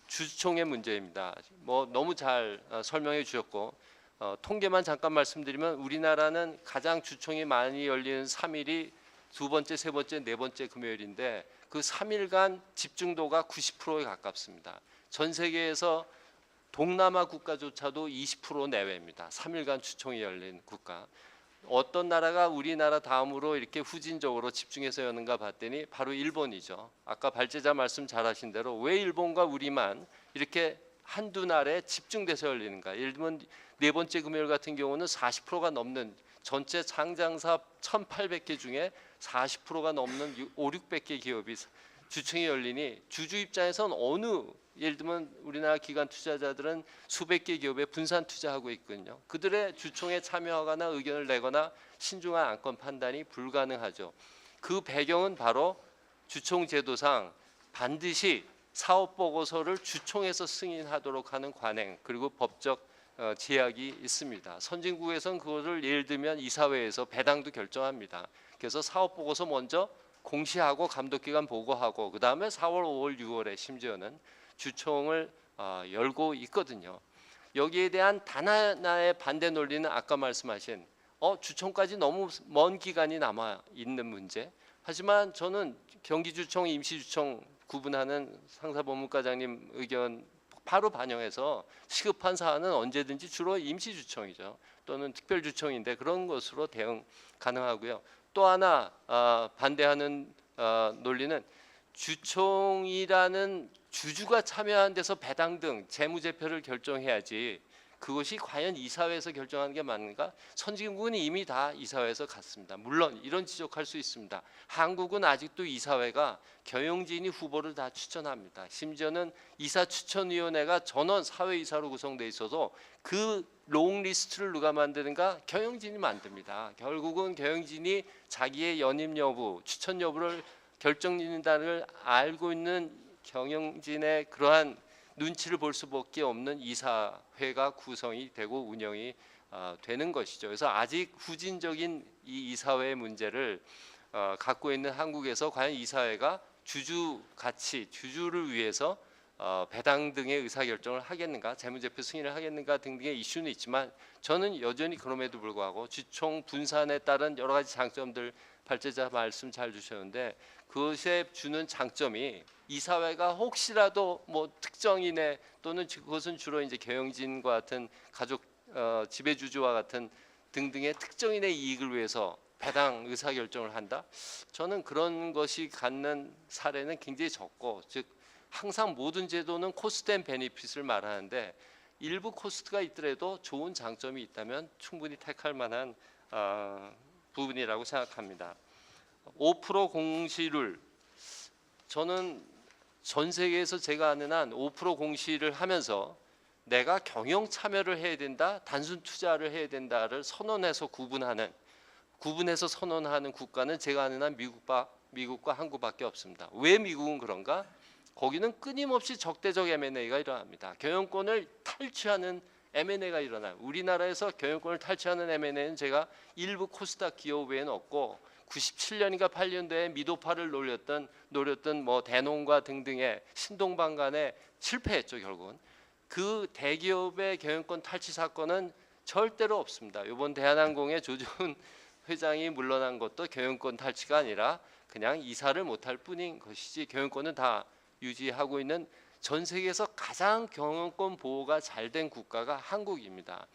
주주총회 문제입니다. 뭐 너무 잘 설명해 주셨고, 통계만 잠깐 말씀드리면 우리나라는 가장 주총이 많이 열리는 3일이 두 번째, 세 번째, 네 번째 금요일인데 그 3일간 집중도가 90%에 가깝습니다. 전 세계에서 동남아 국가조차도 20% 내외입니다. 3일간 주총이 열린 국가. 어떤 나라가 우리나라 다음으로 이렇게 후진적으로 집중해서 여는가 봤더니 바로 일본이죠. 아까 발제자 말씀 잘하신 대로 왜 일본과 우리만 이렇게 한두 날에 집중돼서 열리는가. 예를 들면 네 번째 금요일 같은 경우는 40%가 넘는 전체 상장사 1,800개 중에 40%가 넘는 500~600개 기업이 주총이 열리니 주주 입장에선 예를 들면 우리나라 기관 투자자들은 수백 개 기업에 분산 투자하고 있거든요. 그들의 주총에 참여하거나 의견을 내거나 신중한 안건 판단이 불가능하죠. 그 배경은 바로 주총 제도상 반드시 사업 보고서를 주총에서 승인하도록 하는 관행, 그리고 법적 제약이 있습니다. 선진국에서는 그것을 예를 들면 이사회에서 배당도 결정합니다. 그래서 사업 보고서 먼저 공시하고 감독기관 보고하고 그 다음에 4월, 5월, 6월에 심지어는 주총을 열고 있거든요. 여기에 대한 단 하나의 반대 논리는 아까 말씀하신 주총까지 너무 먼 기간이 남아 있는 문제. 하지만 저는 경기주총, 임시주총 구분하는 상사법무과장님 의견 바로 반영해서 시급한 사안은 언제든지 주로 임시주총이죠. 또는 특별주총인데 그런 것으로 대응 가능하고요. 또 하나 반대하는 논리는 주총이라는 주주가 참여한 데서 배당 등 재무제표를 결정해야지 그것이 과연 이사회에서 결정하는 게 맞는가? 선진국은 이미 다 이사회에서 갔습니다. 물론 이런 지적할 수 있습니다. 한국은 아직도 이사회가 경영진이 후보를 다 추천합니다. 심지어는 이사추천위원회가 전원 사회이사로 구성돼 있어서 그 롱리스트를 누가 만드는가? 경영진이 만듭니다. 결국은 경영진이 자기의 연임 여부, 추천 여부를 결정짓는다는 걸 알고 있는 경영진의 그러한 눈치를 볼 수밖에 없는 이사회가 구성이 되고 운영이 되는 것이죠. 그래서 아직 후진적인 이 이사회의 문제를 갖고 있는 한국에서 과연 이사회가 주주 가치, 주주를 위해서 배당 등의 의사결정을 하겠는가, 재무제표 승인을 하겠는가 등등의 이슈는 있지만 저는 여전히 그럼에도 불구하고 주총 분산에 따른 여러 가지 장점들 발제자 말씀 잘 주셨는데 그것에 주는 장점이 이사회가 혹시라도 뭐 특정인의 또는 그것은 주로 이제 경영진과 같은 가족 지배주주와 같은 등등의 특정인의 이익을 위해서 배당 의사결정을 한다. 저는 그런 것이 갖는 사례는 굉장히 적고, 즉 항상 모든 제도는 코스트 앤 베니핏을 말하는데 일부 코스트가 있더라도 좋은 장점이 있다면 충분히 택할 만한 부분이라고 생각합니다. 5% 공시를 저는 전 세계에서 제가 아는 한 5% 공시를 하면서 내가 경영 참여를 해야 된다, 단순 투자를 해야 된다를 선언해서 구분해서 선언하는 국가는 제가 아는 한 미국과 한국밖에 없습니다. 왜 미국은 그런가? 거기는 끊임없이 적대적 M&A가 일어납니다. 경영권을 탈취하는 M&A가 일어나요. 우리나라에서 경영권을 탈취하는 M&A는 제가 일부 코스닥 기업 외에는 없고 97년인가 8년도에 미도파를 노렸던 뭐 대농과 등등의 신동방 간에 실패했죠. 결국은 그 대기업의 경영권 탈취 사건은 절대로 없습니다. 이번 대한항공의 조정훈 회장이 물러난 것도 경영권 탈취가 아니라 그냥 이사를 못할 뿐인 것이지 경영권은 다 유지하고 있는 전 세계에서 가장 경영권 보호가 잘 된 국가가 한국입니다.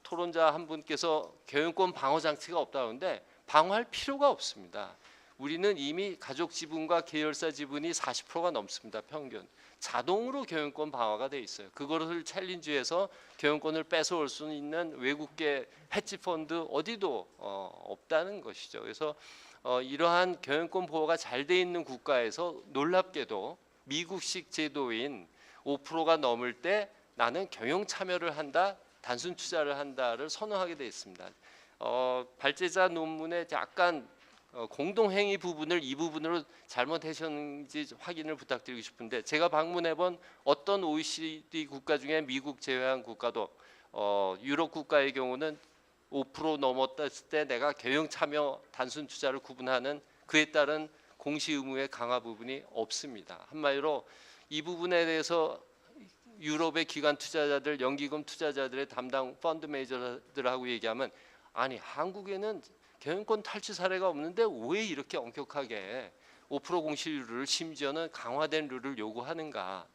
토론자 한 분께서 경영권 방어 장치가 없다는데 방어할 필요가 없습니다. 우리는 이미 가족 지분과 계열사 지분이 40%가 넘습니다. 평균. 자동으로 경영권 방어가 돼 있어요. 그것을 챌린지해서 경영권을 뺏어올 수 있는 외국계 헤지 펀드 어디도 없다는 것이죠. 그래서 이러한 경영권 보호가 잘 돼 있는 국가에서 놀랍게도 미국식 제도인 5%가 넘을 때 나는 경영 참여를 한다, 단순 투자를 한다를 선호하게 돼 있습니다. 발제자 논문에 약간 공동행위 부분을 이 부분으로 잘못하셨는지 확인을 부탁드리고 싶은데 제가 방문해본 어떤 OECD 국가 중에 미국 제외한 국가도 유럽 국가의 경우는 5% 넘었을 때 내가 경영 참여 단순 투자를 구분하는 그에 따른 공시 의무의 강화 부분이 없습니다. 한마디로 이 부분에 대해서 유럽의 기관 투자자들, 연기금 투자자들의 담당 펀드 매니저들하고 얘기하면 아니 한국에는 경영권 탈취 사례가 없는데 왜 이렇게 엄격하게 5% 공시율을 심지어는 강화된 룰을 요구하는가?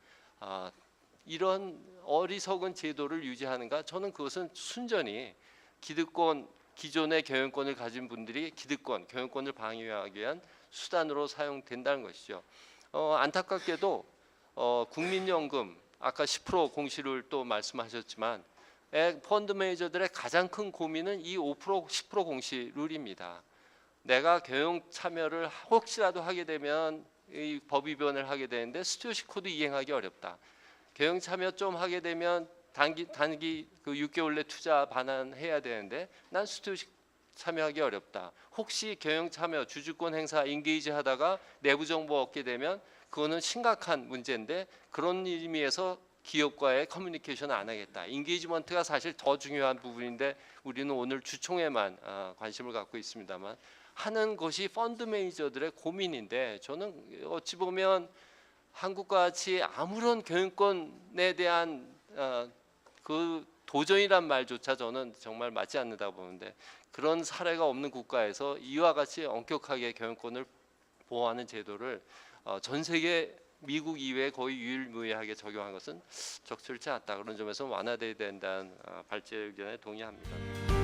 이런 어리석은 제도를 유지하는가? 저는 그것은 순전히 기득권 기존의 경영권을 가진 분들이 기득권, 경영권을 방해하기 위한 수단으로 사용된다는 것이죠. 안타깝게도 국민연금 아까 10% 공시를 또 말씀하셨지만 펀드 매니저들의 가장 큰 고민은 이 5% 10% 공시 룰입니다. 내가 경영 참여를 혹시라도 하게 되면 이 법위반을 하게 되는데 스튜어십 코드 이행하기 어렵다. 경영 참여 좀 하게 되면 단기 그 6개월 내 투자 반환해야 되는데 난 스튜어십 참여하기 어렵다. 혹시 경영 참여 주주권 행사 인게이지 하다가 내부 정보 얻게 되면 그거는 심각한 문제인데 그런 의미에서 기업과의 커뮤니케이션을 안 하겠다. 인게이지먼트가 사실 더 중요한 부분인데 우리는 오늘 주총에만 관심을 갖고 있습니다만 하는 것이 펀드 매니저들의 고민인데 저는 어찌 보면 한국과 같이 아무런 경영권에 대한 그 도전이란 말조차 저는 정말 맞지 않는다 보는데 그런 사례가 없는 국가에서 이와 같이 엄격하게 경영권을 보호하는 제도를 전 세계 미국 이외에 거의 유일무이하게 적용한 것은 적절치 않다. 그런 점에서 완화돼야 된다는 발제 의견에 동의합니다.